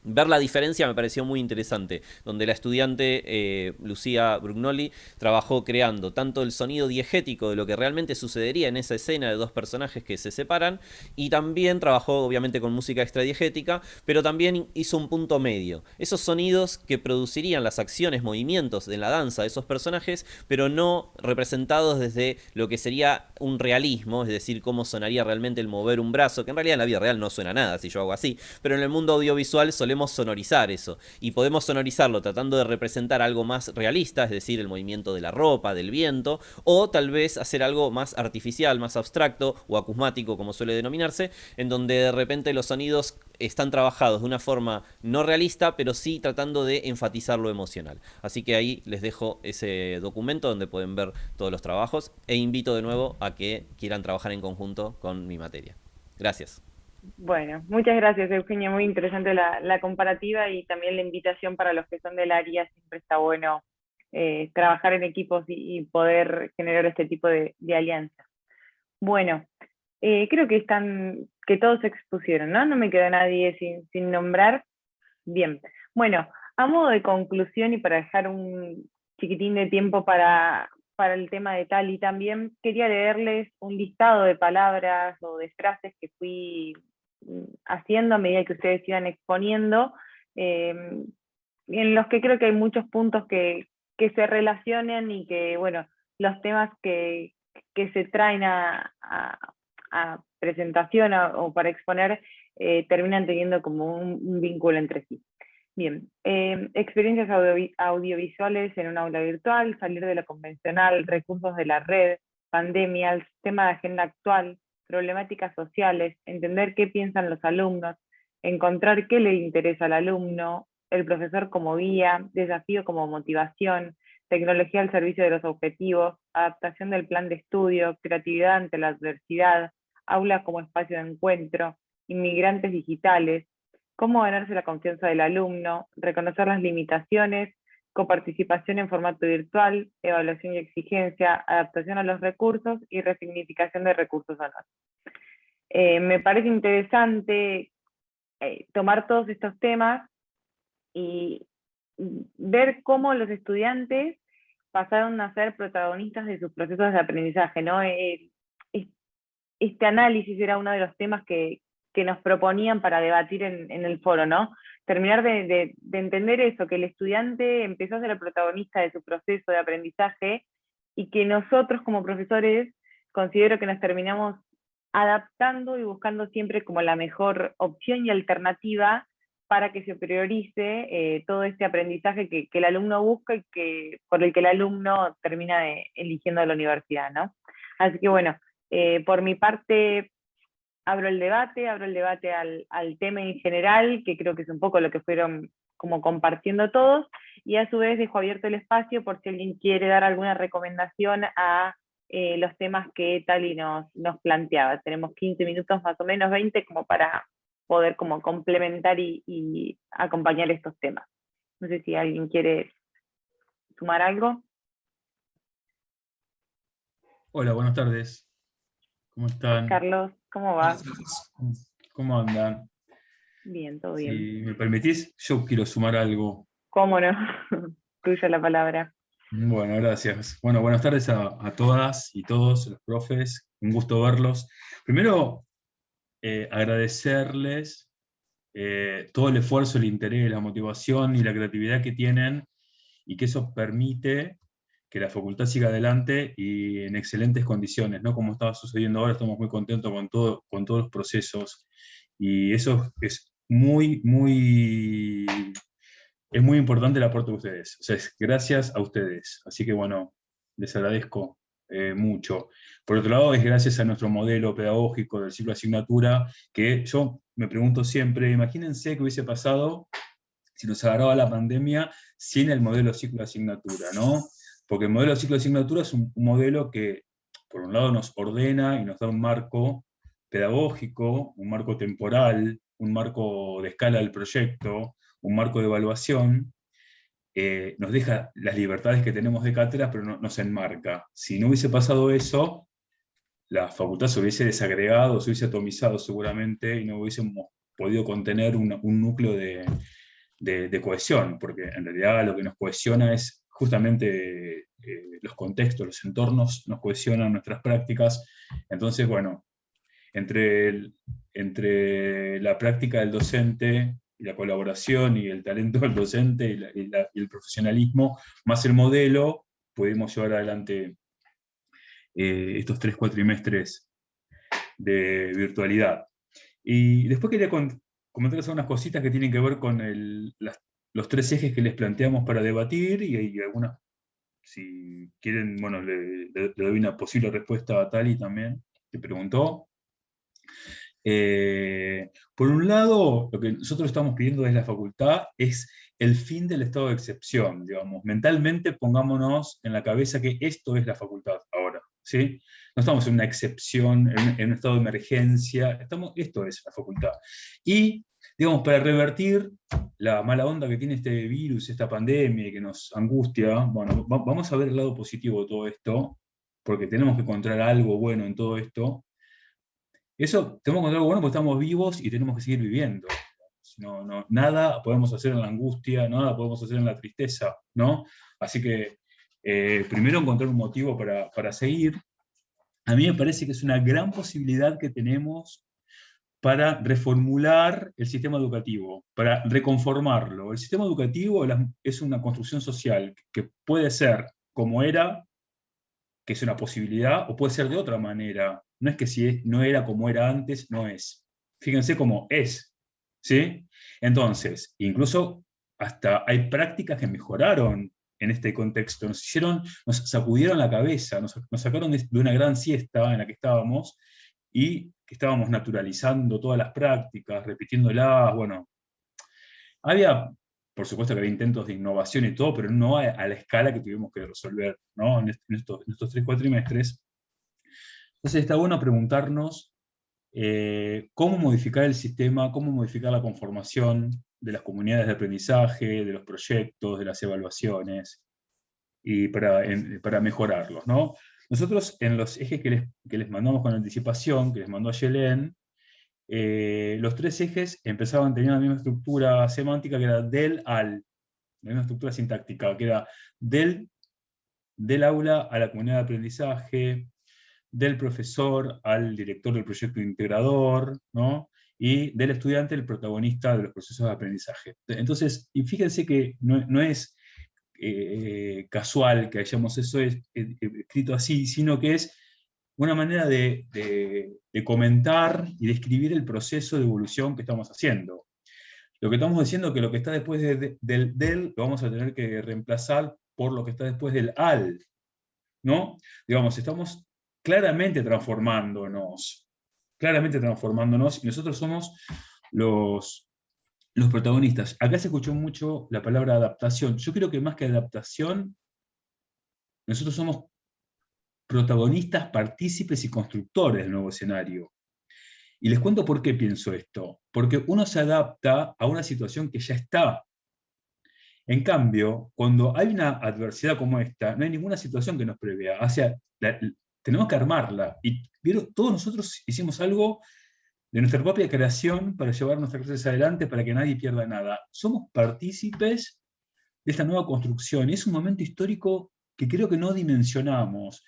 ver la diferencia me pareció muy interesante, donde la estudiante Lucía Brugnoli trabajó creando tanto el sonido diegético de lo que realmente sucedería en esa escena de dos personajes que se separan, y también trabajó obviamente con música extradiegética, pero también hizo un punto medio. Esos sonidos que producirían las acciones, movimientos de la danza de esos personajes, pero no representados desde lo que sería un realismo, es decir, cómo sonaría realmente el mover un brazo, que en realidad en la vida real no suena nada si yo hago así, pero en el mundo audiovisual solemos sonorizar eso, y podemos sonorizarlo tratando de representar algo más realista, es decir, el movimiento de la ropa, del viento, o tal vez hacer algo más artificial, más abstracto o acusmático, como suele denominarse, en donde de repente los sonidos están trabajados de una forma no realista, pero sí tratando de enfatizar lo emocional. Así que ahí les dejo ese documento donde pueden ver todos los trabajos, e invito de nuevo a que quieran trabajar en conjunto con mi materia. Gracias. Bueno, muchas gracias, Eugenio. Muy interesante la comparativa y también la invitación para los que son del área. Siempre está bueno trabajar en equipos y poder generar este tipo de alianzas. Bueno, creo que todos se expusieron, ¿no? No me queda nadie sin nombrar. Bien, bueno, a modo de conclusión y para dejar un chiquitín de tiempo para el tema de Tali también, quería leerles un listado de palabras o de frases que fui haciendo a medida que ustedes iban exponiendo, en los que creo que hay muchos puntos que se relacionan y que, bueno, los temas que se traen a presentación o para exponer terminan teniendo como un vínculo entre sí. Bien, experiencias audiovisuales en un aula virtual, salir de lo convencional, recursos de la red, pandemia, el sistema de agenda actual, problemáticas sociales, entender qué piensan los alumnos, encontrar qué le interesa al alumno, el profesor como guía, desafío como motivación, tecnología al servicio de los objetivos, adaptación del plan de estudio, creatividad ante la adversidad, aula como espacio de encuentro, inmigrantes digitales, cómo ganarse la confianza del alumno, reconocer las limitaciones, coparticipación en formato virtual, evaluación y exigencia, adaptación a los recursos y resignificación de recursos o no. Me parece interesante tomar todos estos temas y ver cómo los estudiantes pasaron a ser protagonistas de sus procesos de aprendizaje, ¿no? Este análisis era uno de los temas que nos proponían para debatir en el foro, ¿no? Terminar de entender eso, que el estudiante empezó a ser el protagonista de su proceso de aprendizaje y que nosotros como profesores considero que nos terminamos adaptando y buscando siempre como la mejor opción y alternativa para que se priorice todo este aprendizaje que el alumno busca y por el que el alumno termina eligiendo la universidad, ¿no? Así que bueno, por mi parte abro el debate al tema en general, que creo que es un poco lo que fueron como compartiendo todos, y a su vez dejo abierto el espacio por si alguien quiere dar alguna recomendación a los temas que Tali nos planteaba. Tenemos 15 minutos más o menos, 20, como para poder como complementar y acompañar estos temas. No sé si alguien quiere sumar algo. Hola, buenas tardes. ¿Cómo están? Carlos, ¿cómo vas? ¿Cómo andan? Bien, todo bien. Si me permitís, yo quiero sumar algo. ¿Cómo no? Tuya la palabra. Bueno, gracias. Bueno, buenas tardes a todas y todos los profes. Un gusto verlos. Primero, agradecerles todo el esfuerzo, el interés, la motivación y la creatividad que tienen, y que eso permite que la facultad siga adelante y en excelentes condiciones, ¿no? Como estaba sucediendo ahora, estamos muy contentos con todos los procesos, y eso es muy importante el aporte de ustedes. O sea, es gracias a ustedes. Así que bueno, les agradezco mucho. Por otro lado, es gracias a nuestro modelo pedagógico del ciclo de asignatura, que yo me pregunto siempre, imagínense qué hubiese pasado si nos agarraba la pandemia sin el modelo ciclo de asignatura, ¿no? Porque el modelo ciclo de asignatura es un modelo que, por un lado, nos ordena y nos da un marco pedagógico, un marco temporal, un marco de escala del proyecto, un marco de evaluación, nos deja las libertades que tenemos de cátedra, pero no nos enmarca. Si no hubiese pasado eso, la facultad se hubiese desagregado, se hubiese atomizado seguramente, y no hubiésemos podido contener un núcleo de cohesión, porque en realidad lo que nos cohesiona es justamente los contextos, los entornos nos cohesionan nuestras prácticas. Entonces, bueno, entre la práctica del docente y la colaboración y el talento del docente y el profesionalismo, más el modelo, pudimos llevar adelante estos 3 cuatrimestres de virtualidad. Y después quería comentarles algunas cositas que tienen que ver con los 3 ejes que les planteamos para debatir, y algunas, si quieren, bueno, le doy una posible respuesta a Tali también, que preguntó. Por un lado, lo que nosotros estamos pidiendo desde la facultad es el fin del estado de excepción, digamos. Mentalmente pongámonos en la cabeza que esto es la facultad ahora, ¿sí? No estamos en una excepción, en un estado de emergencia, esto es la facultad. Y, digamos, para revertir la mala onda que tiene este virus, esta pandemia, que nos angustia, bueno, vamos a ver el lado positivo de todo esto, porque tenemos que encontrar algo bueno en todo esto. Eso, tenemos que encontrar algo bueno porque estamos vivos y tenemos que seguir viviendo. Nada podemos hacer en la angustia, nada podemos hacer en la tristeza, ¿no? Así que, primero encontrar un motivo para seguir. A mí me parece que es una gran posibilidad que tenemos para reformular el sistema educativo, para reconformarlo. El sistema educativo es una construcción social que puede ser como era, que es una posibilidad, o puede ser de otra manera. No es que si no era como era antes, no es. Fíjense cómo es, ¿sí? Entonces, incluso hasta hay prácticas que mejoraron en este contexto, nos sacudieron la cabeza, nos sacaron de una gran siesta en la que estábamos, y que estábamos naturalizando todas las prácticas, repitiéndolas. Bueno, por supuesto que había intentos de innovación y todo, pero no a la escala que tuvimos que resolver, ¿no? en estos 3 cuatrimestres. Entonces está bueno preguntarnos cómo modificar el sistema, cómo modificar la conformación de las comunidades de aprendizaje, de los proyectos, de las evaluaciones, y para mejorarlos, ¿no? Nosotros, en los ejes que les mandamos con anticipación, que les mandó a Yelén, los 3 ejes tenían la misma estructura semántica, que era del al, la misma estructura sintáctica, que era del aula a la comunidad de aprendizaje, del profesor al director del proyecto integrador, ¿no? Y del estudiante el protagonista de los procesos de aprendizaje. Entonces, y fíjense que no es casual que hayamos eso escrito así, sino que es una manera de comentar y describir el proceso de evolución que estamos haciendo. Lo que estamos diciendo es que lo que está después del lo vamos a tener que reemplazar por lo que está después del al, ¿no? Digamos, estamos claramente transformándonos, y nosotros somos los protagonistas. Acá se escuchó mucho la palabra adaptación. Yo creo que más que adaptación, nosotros somos protagonistas, partícipes y constructores del nuevo escenario. Y les cuento por qué pienso esto. Porque uno se adapta a una situación que ya está. En cambio, cuando hay una adversidad como esta, no hay ninguna situación que nos prevea. O sea, tenemos que armarla. Y todos nosotros hicimos algo de nuestra propia creación para llevar nuestras clases adelante, para que nadie pierda nada. Somos partícipes de esta nueva construcción. Y es un momento histórico que creo que no dimensionamos.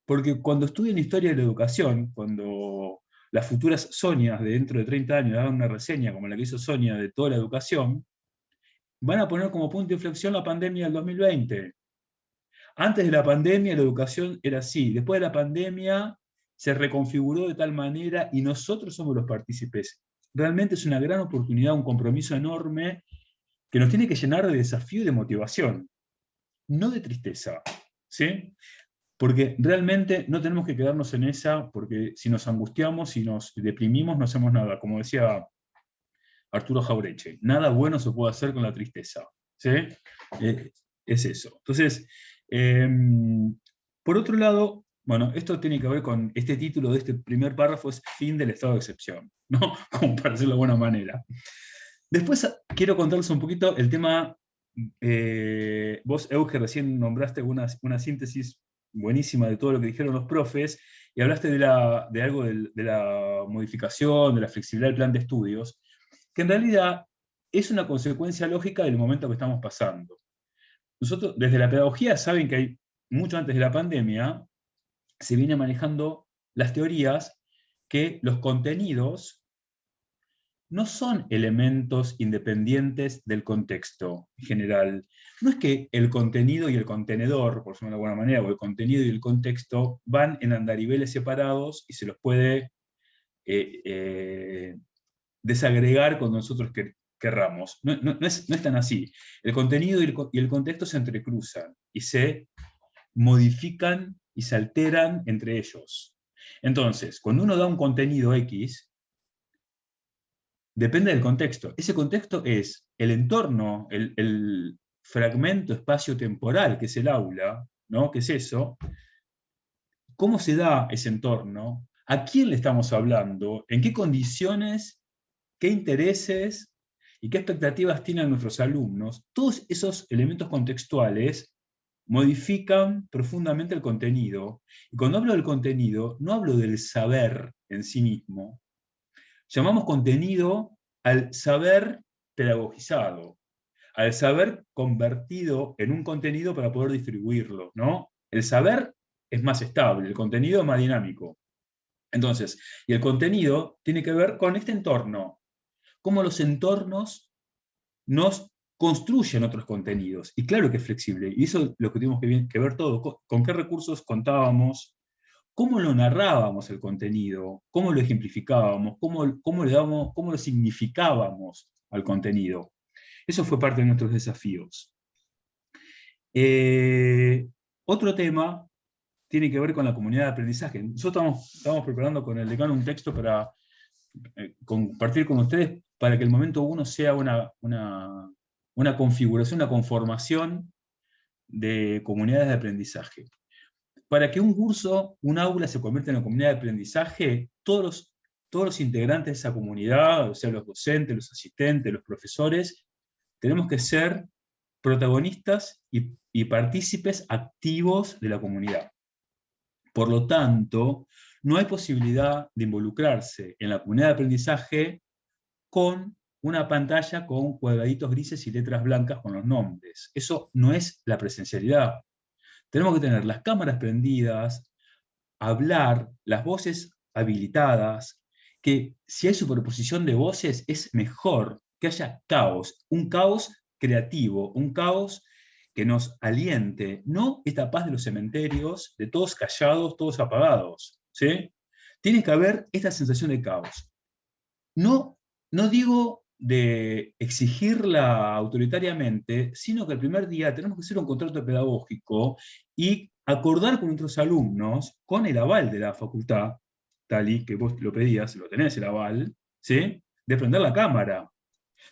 Porque cuando estudian historia de la educación, cuando las futuras Sonias de dentro de 30 años hagan una reseña como la que hizo Sonia de toda la educación, van a poner como punto de inflexión la pandemia del 2020. Antes de la pandemia la educación era así, después de la pandemia se reconfiguró de tal manera y nosotros somos los partícipes. Realmente es una gran oportunidad, un compromiso enorme que nos tiene que llenar de desafío y de motivación, no de tristeza, ¿sí? Porque realmente no tenemos que quedarnos en esa, porque si nos angustiamos, si nos deprimimos, no hacemos nada. Como decía Arturo Jaureche. Nada bueno se puede hacer con la tristeza. ¿Sí? Es eso. Entonces, por otro lado, bueno, esto tiene que ver con este título de este primer párrafo, es fin del estado de excepción, ¿no? Como para decirlo de buena manera. Después quiero contarles un poquito el tema, vos, Euge, recién nombraste una síntesis buenísima de todo lo que dijeron los profes, y hablaste de algo de la modificación, de la flexibilidad del plan de estudios, que en realidad es una consecuencia lógica del momento que estamos pasando. Nosotros, desde la pedagogía, saben que hay, mucho antes de la pandemia, se viene manejando las teorías que los contenidos no son elementos independientes del contexto en general. No es que el contenido y el contenedor, por decirlo de alguna manera, o el contenido y el contexto van en andariveles separados y se los puede desagregar cuando nosotros querramos. No es tan así. El contenido y el contexto se entrecruzan y se modifican y se alteran entre ellos. Entonces, cuando uno da un contenido X, depende del contexto. Ese contexto es el entorno, el fragmento espacio-temporal, que es el aula, ¿no? ¿Qué es eso? ¿Cómo se da ese entorno? ¿A quién le estamos hablando? ¿En qué condiciones? ¿Qué intereses? ¿Y qué expectativas tienen nuestros alumnos? Todos esos elementos contextuales modifican profundamente el contenido. Y cuando hablo del contenido, no hablo del saber en sí mismo. Llamamos contenido al saber pedagogizado, al saber convertido en un contenido para poder distribuirlo, ¿no? El saber es más estable, el contenido es más dinámico. Entonces, y el contenido tiene que ver con este entorno, cómo los entornos nos construyen otros contenidos. Y claro que es flexible, y eso es lo que tenemos que ver todo, con qué recursos contábamos, cómo lo narrábamos el contenido, cómo lo ejemplificábamos, cómo lo significábamos al contenido. Eso fue parte de nuestros desafíos. Otro tema tiene que ver con la comunidad de aprendizaje. Nosotros estamos preparando con el decano un texto para compartir con ustedes para que el momento 1 sea una configuración, una conformación de comunidades de aprendizaje. Para que un curso, un aula se convierta en una comunidad de aprendizaje, todos los integrantes de esa comunidad, o sea, los docentes, los asistentes, los profesores, tenemos que ser protagonistas y partícipes activos de la comunidad. Por lo tanto, no hay posibilidad de involucrarse en la comunidad de aprendizaje con una pantalla con cuadraditos grises y letras blancas con los nombres. Eso no es la presencialidad. Tenemos que tener las cámaras prendidas, hablar, las voces habilitadas, que si hay superposición de voces es mejor que haya caos, un caos creativo, un caos que nos aliente, no esta paz de los cementerios, de todos callados, todos apagados, ¿sí? Tiene que haber esta sensación de caos. No digo de exigirla autoritariamente, sino que el primer día tenemos que hacer un contrato pedagógico y acordar con nuestros alumnos, con el aval de la facultad, Tali, que vos lo pedías, lo tenés el aval, ¿sí? De prender la cámara. O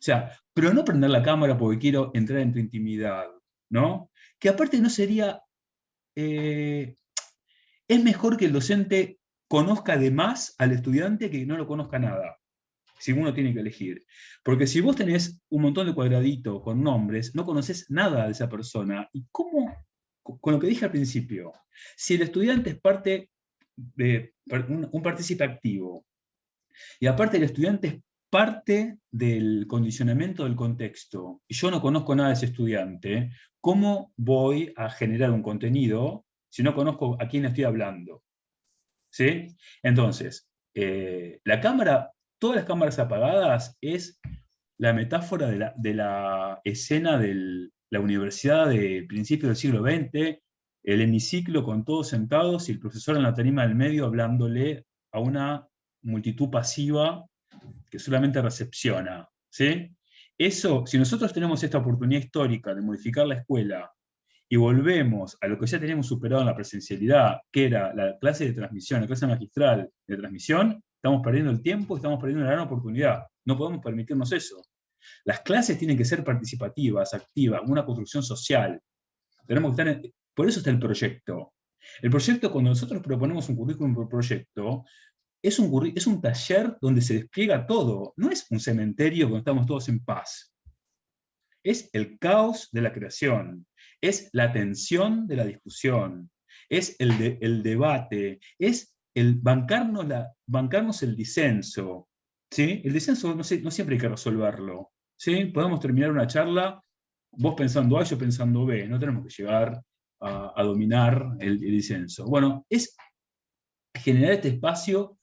sea, pero no prender la cámara porque quiero entrar en tu intimidad, ¿no? Que aparte no sería... es mejor que el docente conozca de más al estudiante que no lo conozca nada, si uno tiene que elegir. Porque si vos tenés un montón de cuadraditos con nombres, no conoces nada de esa persona. ¿Y cómo? Con lo que dije al principio, si el estudiante es parte de un partícipe activo, y aparte el estudiante es parte del condicionamiento del contexto, y yo no conozco nada de ese estudiante, ¿cómo voy a generar un contenido si no conozco a quién estoy hablando? ¿Sí? Entonces, la cámara, todas las cámaras apagadas es la metáfora de la escena de la universidad de principios del siglo XX, el hemiciclo con todos sentados y el profesor en la tarima del medio hablándole a una multitud pasiva que solamente recepciona. ¿Sí? Eso, si nosotros tenemos esta oportunidad histórica de modificar la escuela y volvemos a lo que ya teníamos superado en la presencialidad, que era la clase de transmisión, la clase magistral de transmisión, Estamos perdiendo el tiempo, estamos perdiendo una gran oportunidad. No podemos permitirnos eso. Las clases tienen que ser participativas, activas, una construcción social. Tenemos que estar por eso está el proyecto. El proyecto, cuando nosotros proponemos un currículum por proyecto, es un taller donde se despliega todo. No es un cementerio donde estamos todos en paz. Es el caos de la creación. Es la tensión de la discusión. Es el debate. Es el bancarnos el disenso. ¿Sí? El disenso no siempre hay que resolverlo. ¿Sí? Podemos terminar una charla, vos pensando A, yo pensando B. No tenemos que llegar a dominar el disenso. Bueno, es generar este espacio,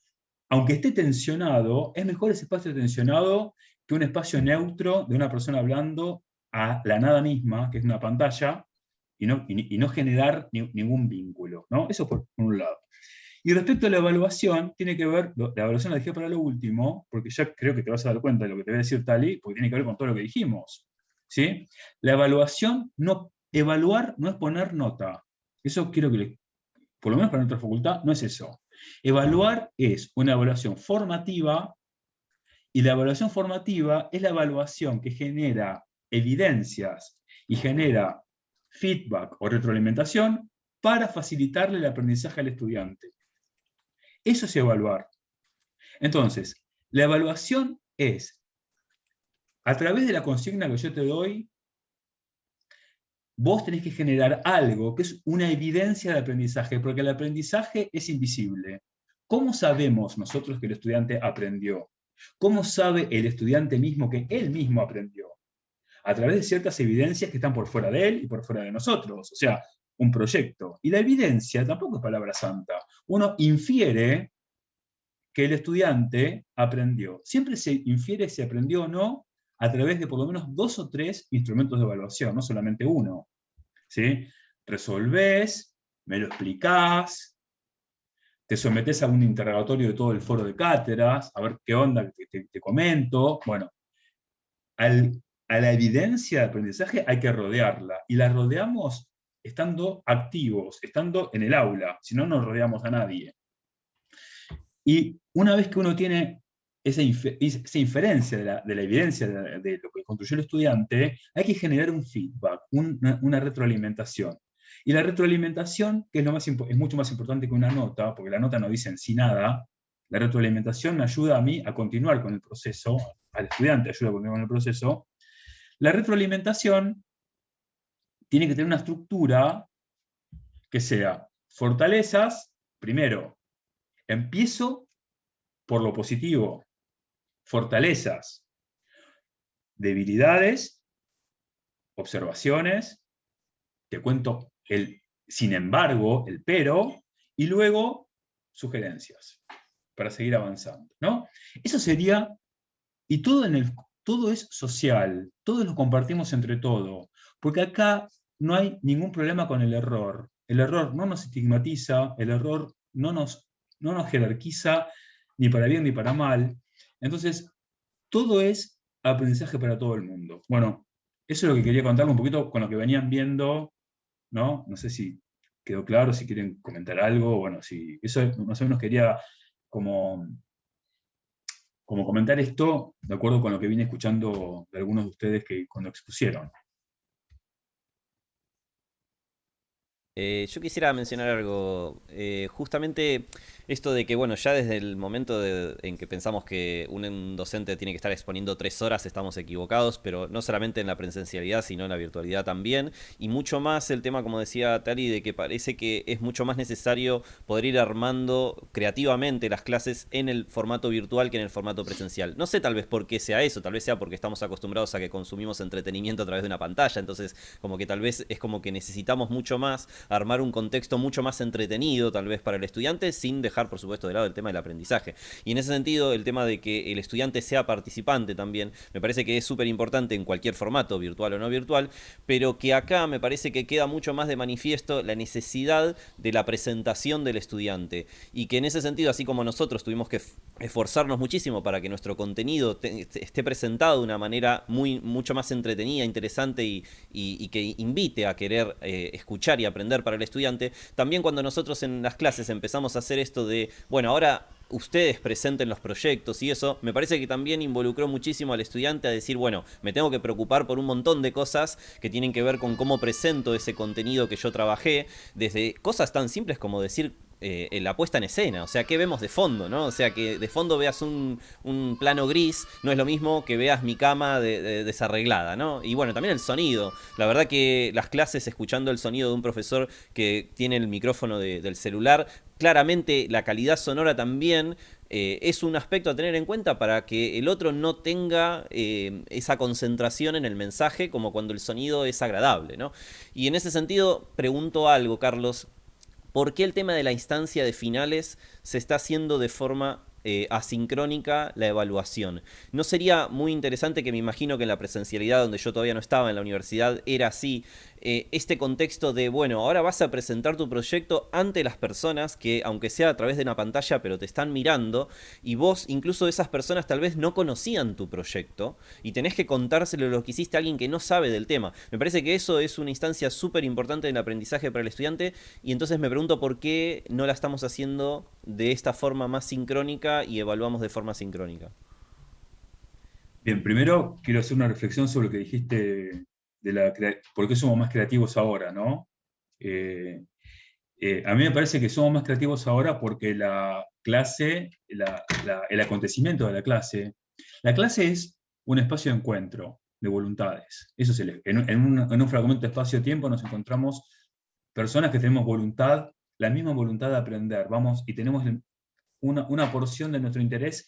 aunque esté tensionado, es mejor ese espacio tensionado que un espacio neutro de una persona hablando a la nada misma, que es una pantalla, y no generar ningún vínculo, ¿no? Eso por un lado. Y respecto a la evaluación, tiene que ver, la evaluación la dejé para lo último, porque ya creo que te vas a dar cuenta de lo que te voy a decir, Tali, porque tiene que ver con todo lo que dijimos. ¿Sí? La evaluación, evaluar no es poner nota. Eso quiero que, por lo menos para nuestra facultad, no es eso. Evaluar es una evaluación formativa, y la evaluación formativa es la evaluación que genera evidencias y genera feedback o retroalimentación para facilitarle el aprendizaje al estudiante. Eso es evaluar. Entonces, la evaluación es, a través de la consigna que yo te doy, vos tenés que generar algo que es una evidencia de aprendizaje, porque el aprendizaje es invisible. ¿Cómo sabemos nosotros que el estudiante aprendió? ¿Cómo sabe el estudiante mismo que él mismo aprendió? A través de ciertas evidencias que están por fuera de él y por fuera de nosotros. O sea, un proyecto. Y la evidencia tampoco es palabra santa. Uno infiere que el estudiante aprendió. Siempre se infiere si aprendió o no a través de por lo menos 2 o 3 instrumentos de evaluación, no solamente uno. ¿Sí? Resolvés, me lo explicás, te sometés a un interrogatorio de todo el foro de cátedras, a ver qué onda, te comento. Bueno, a la evidencia de aprendizaje hay que rodearla, y la rodeamos estando activos, estando en el aula, si no, no rodeamos a nadie. Y una vez que uno tiene esa inferencia de la evidencia de lo que construyó el estudiante, hay que generar un feedback, una retroalimentación. Y la retroalimentación, que es mucho más importante que una nota, porque la nota no dice en sí nada, la retroalimentación me ayuda a mí a continuar con el proceso, al estudiante ayuda a continuar con el proceso. La retroalimentación tiene que tener una estructura que sea fortalezas. Primero, empiezo por lo positivo, fortalezas, debilidades, observaciones, te cuento el sin embargo, el pero, y luego sugerencias para seguir avanzando, ¿no? Eso sería, y todo es social, todos lo compartimos entre todos, porque acá no hay ningún problema con el error. El error no nos estigmatiza, el error no nos jerarquiza, ni para bien ni para mal. Entonces, todo es aprendizaje para todo el mundo. Bueno, eso es lo que quería contarles un poquito con lo que venían viendo, ¿no? No sé si quedó claro, si quieren comentar algo. Bueno, si eso más o menos quería como comentar esto, de acuerdo con lo que vine escuchando de algunos de ustedes que cuando expusieron. Yo quisiera mencionar algo, justamente esto de que, bueno, ya desde el momento en que pensamos que un docente tiene que estar exponiendo 3 horas, estamos equivocados, pero no solamente en la presencialidad, sino en la virtualidad también, y mucho más el tema, como decía Tali, de que parece que es mucho más necesario poder ir armando creativamente las clases en el formato virtual que en el formato presencial. No sé tal vez por qué sea eso, tal vez sea porque estamos acostumbrados a que consumimos entretenimiento a través de una pantalla, entonces como que tal vez es como que necesitamos mucho más armar un contexto mucho más entretenido tal vez para el estudiante, sin dejar por supuesto de lado el tema del aprendizaje. Y en ese sentido el tema de que el estudiante sea participante también me parece que es súper importante en cualquier formato, virtual o no virtual, pero que acá me parece que queda mucho más de manifiesto la necesidad de la presentación del estudiante, y que en ese sentido, así como nosotros tuvimos que esforzarnos muchísimo para que nuestro contenido esté presentado de una manera mucho más entretenida, interesante y que invite a querer escuchar y aprender para el estudiante, también cuando nosotros en las clases empezamos a hacer esto de, bueno, ahora ustedes presenten los proyectos y eso, me parece que también involucró muchísimo al estudiante a decir, bueno, me tengo que preocupar por un montón de cosas que tienen que ver con cómo presento ese contenido que yo trabajé, desde cosas tan simples como decir la puesta en escena, o sea, ¿qué vemos de fondo, no? O sea, que de fondo veas un plano gris, no es lo mismo que veas mi cama desarreglada, ¿no? Y bueno, también el sonido. La verdad que las clases, escuchando el sonido de un profesor que tiene el micrófono del celular, claramente la calidad sonora también es un aspecto a tener en cuenta para que el otro no tenga esa concentración en el mensaje como cuando el sonido es agradable, ¿no? Y en ese sentido, pregunto algo, Carlos. ¿Por qué el tema de la instancia de finales se está haciendo de forma asincrónica la evaluación? ¿No sería muy interesante, que me imagino que en la presencialidad, donde yo todavía no estaba en la universidad, era así, este contexto de, bueno, ahora vas a presentar tu proyecto ante las personas que, aunque sea a través de una pantalla, pero te están mirando, y vos, incluso esas personas tal vez no conocían tu proyecto, y tenés que contárselo lo que hiciste a alguien que no sabe del tema? Me parece que eso es una instancia súper importante en el aprendizaje para el estudiante, y entonces me pregunto por qué no la estamos haciendo de esta forma más sincrónica y evaluamos de forma sincrónica. Bien, primero quiero hacer una reflexión sobre lo que dijiste de por qué somos más creativos ahora, ¿no? A mí me parece que somos más creativos ahora porque la clase, el acontecimiento de la clase es un espacio de encuentro de voluntades. Eso es en un fragmento de espacio-tiempo nos encontramos personas que tenemos voluntad, la misma voluntad de aprender, vamos, y tenemos una porción de nuestro interés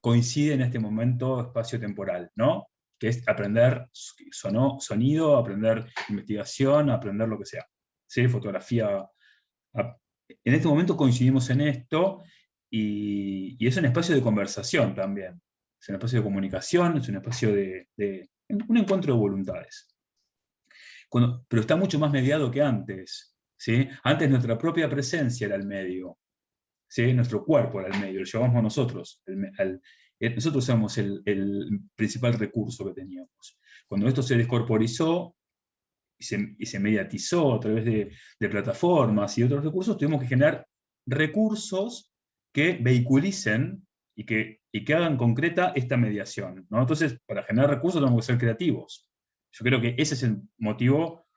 coincide en este momento espacio-temporal, ¿no? Que es aprender sonido, aprender investigación, aprender lo que sea, ¿sí? Fotografía. En este momento coincidimos en esto, y es un espacio de conversación también, es un espacio de comunicación, es un espacio de un encuentro de voluntades. Pero está mucho más mediado que antes, ¿sí? Antes nuestra propia presencia era el medio, ¿sí? Nuestro cuerpo era el medio, lo llevamos nosotros, nosotros somos el principal recurso que teníamos. Cuando esto se descorporizó y se mediatizó a través de plataformas y otros recursos, tuvimos que generar recursos que vehiculicen y que hagan concreta esta mediación, ¿no? Entonces, para generar recursos tenemos que ser creativos. Yo creo que ese es el motivo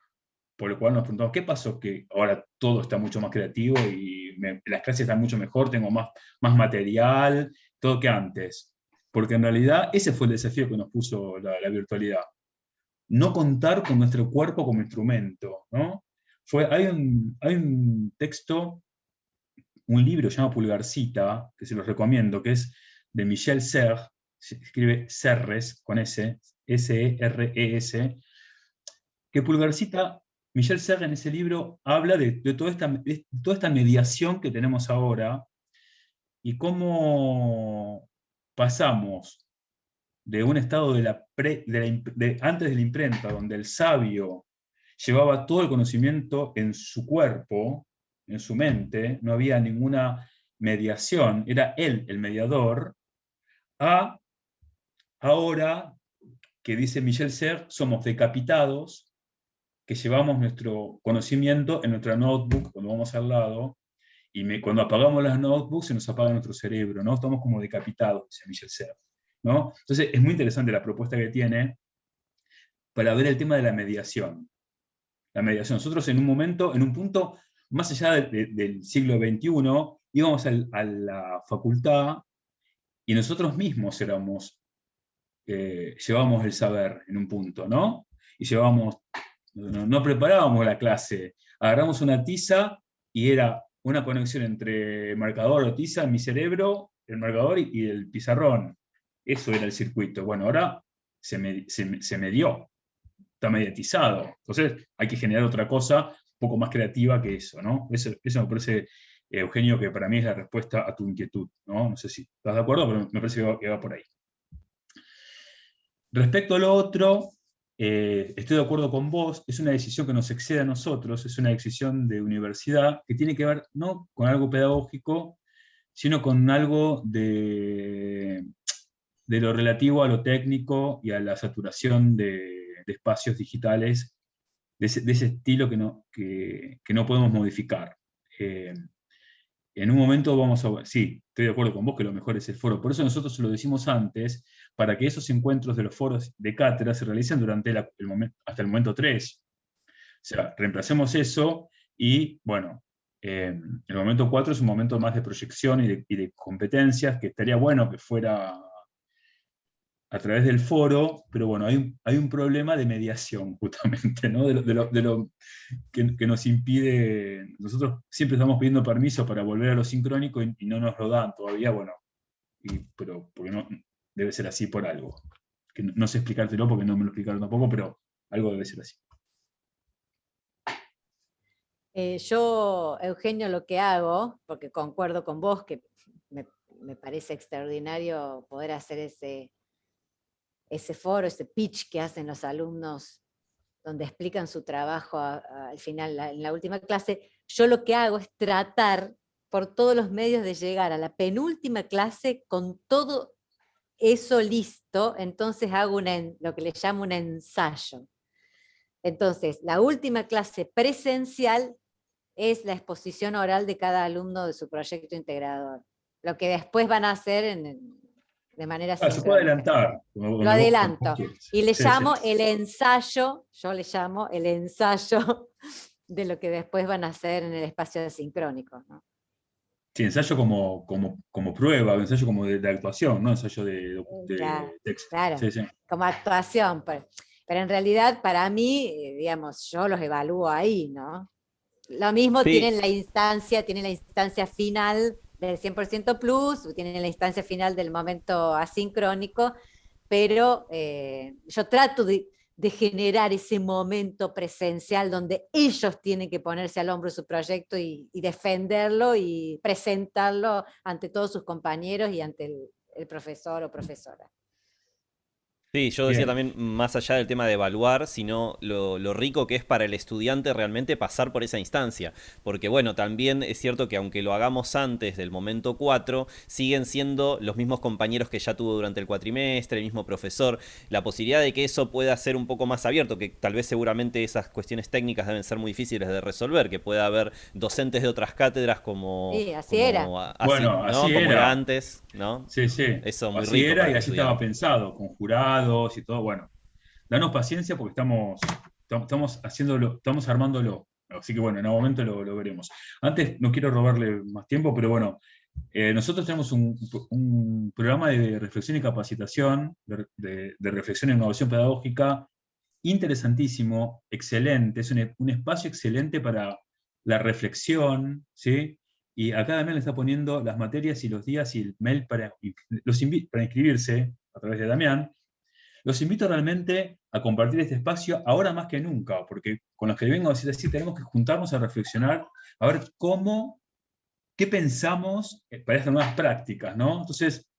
por el cual nos preguntamos, ¿qué pasó? Que ahora todo está mucho más creativo y las clases están mucho mejor, tengo más material, todo que antes. Porque en realidad ese fue el desafío que nos puso la virtualidad. No contar con nuestro cuerpo como instrumento, ¿no? Hay un texto, un libro llamado Pulgarcita, que se los recomiendo, que es de Michel Serres, se escribe Serres, con S, S-E-R-E-S, que Pulgarcita, Michel Serres en ese libro habla de toda esta mediación que tenemos ahora y cómo pasamos de un estado antes de la imprenta, donde el sabio llevaba todo el conocimiento en su cuerpo, en su mente, no había ninguna mediación, era él el mediador, a ahora, que dice Michel Serres, somos decapitados, que llevamos nuestro conocimiento en nuestra notebook cuando vamos al lado, y cuando apagamos las notebooks se nos apaga nuestro cerebro, ¿no? Estamos como decapitados, dice Michel Serres, ¿no? Entonces es muy interesante la propuesta que tiene para ver el tema de la mediación. La mediación. Nosotros en un punto, más allá del siglo XXI, íbamos a la facultad y nosotros mismos llevábamos el saber en un punto, ¿no? Y no preparábamos la clase, agarramos una tiza y era una conexión entre marcador o tiza en mi cerebro, el marcador y el pizarrón. Eso era el circuito. Bueno, ahora se medió, está mediatizado. Entonces hay que generar otra cosa un poco más creativa que eso, ¿no? Eso me parece, Eugenio, que para mí es la respuesta a tu inquietud, ¿no? No sé si estás de acuerdo, pero me parece que va por ahí. Respecto a lo otro, estoy de acuerdo con vos, es una decisión que nos excede a nosotros, es una decisión de universidad que tiene que ver no con algo pedagógico, sino con algo de lo relativo a lo técnico y a la saturación de espacios digitales de ese estilo que no podemos modificar. en un momento vamos a... Sí, estoy de acuerdo con vos que lo mejor es el foro. Por eso nosotros lo decimos antes, para que esos encuentros de los foros de cátedra se realicen durante hasta el momento 3. O sea, reemplacemos eso y, bueno, el momento 4 es un momento más de proyección y de competencias, que estaría bueno que fuera a través del foro, pero bueno, hay un problema de mediación, justamente, ¿no? De lo que nos impide. Nosotros siempre estamos pidiendo permiso para volver a lo sincrónico y no nos lo dan todavía, bueno, pero porque no debe ser así por algo. Que no sé explicártelo porque no me lo explicaron tampoco, pero algo debe ser así. Yo, Eugenio, lo que hago, porque concuerdo con vos, que me parece extraordinario poder hacer ese foro, ese pitch que hacen los alumnos, donde explican su trabajo al final, en la última clase. Yo lo que hago es tratar por todos los medios de llegar a la penúltima clase con todo eso listo, entonces hago lo que le llamo un ensayo. Entonces, la última clase presencial es la exposición oral de cada alumno de su proyecto integrador. Lo que después van a hacer de manera sincrónica. Se puede adelantar. Lo adelanto. Y le llamo sí. el ensayo, yo le llamo el ensayo de lo que después van a hacer en el espacio sincrónico, ¿no? Sí, ensayo como prueba, ensayo como de actuación, no ensayo de texto. Claro, sí, sí. Como actuación. Pero en realidad, para mí, digamos, yo los evalúo ahí, ¿no? Lo mismo Sí. tienen la instancia final del 100% plus, tienen la instancia final del momento asincrónico, pero yo trato de generar ese momento presencial donde ellos tienen que ponerse al hombro su proyecto y defenderlo y presentarlo ante todos sus compañeros y ante el profesor o profesora. Sí, yo decía Bien. también, más allá del tema de evaluar, sino lo rico que es para el estudiante realmente pasar por esa instancia. Porque bueno, también es cierto que aunque lo hagamos antes del momento 4, siguen siendo los mismos compañeros que ya tuvo durante el cuatrimestre, el mismo profesor. La posibilidad de que eso pueda ser un poco más abierto, que tal vez seguramente esas cuestiones técnicas deben ser muy difíciles de resolver, que pueda haber docentes de otras cátedras como... Sí, así era. Bueno, ¿no? así Como era. era antes, ¿no? Sí, sí. Eso muy Así rico era para y el así estaba estudiante. pensado, con jurados y todo. Bueno, danos paciencia porque estamos haciéndolo, estamos armándolo. Así que bueno, en algún momento lo veremos. Antes, no quiero robarle más tiempo, pero bueno, nosotros tenemos un programa de reflexión y capacitación, de reflexión e innovación pedagógica interesantísimo, excelente, es un espacio excelente para la reflexión, ¿sí? Y acá Damián le está poniendo las materias y los días y el mail para inscribirse a través de Damián. Los invito realmente a compartir este espacio ahora más que nunca, porque con los que vengo a decir, tenemos que juntarnos a reflexionar, a ver qué pensamos para estas nuevas prácticas, ¿no? Entonces,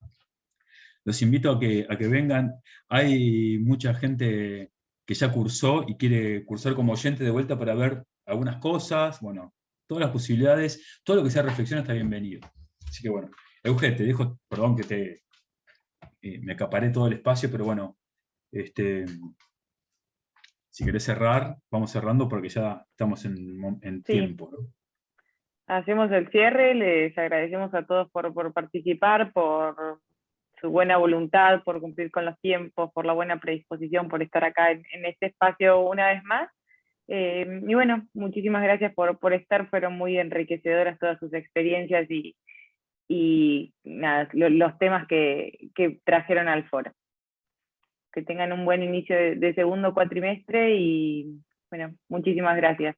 los invito a que vengan. Hay mucha gente que ya cursó y quiere cursar como oyente de vuelta para ver algunas cosas, bueno, todas las posibilidades, todo lo que sea reflexión está bienvenido. Así que bueno, Euge, te dejo, perdón que me acaparé todo el espacio, pero bueno, si querés cerrar, vamos cerrando porque ya estamos en Sí. tiempo, ¿no? Hacemos el cierre, les agradecemos a todos por participar, por su buena voluntad, por cumplir con los tiempos, por la buena predisposición, por estar acá en este espacio una vez más. Y bueno, muchísimas gracias por estar, fueron muy enriquecedoras todas sus experiencias y nada, los temas que trajeron al foro. Que tengan un buen inicio de segundo cuatrimestre y bueno, muchísimas gracias.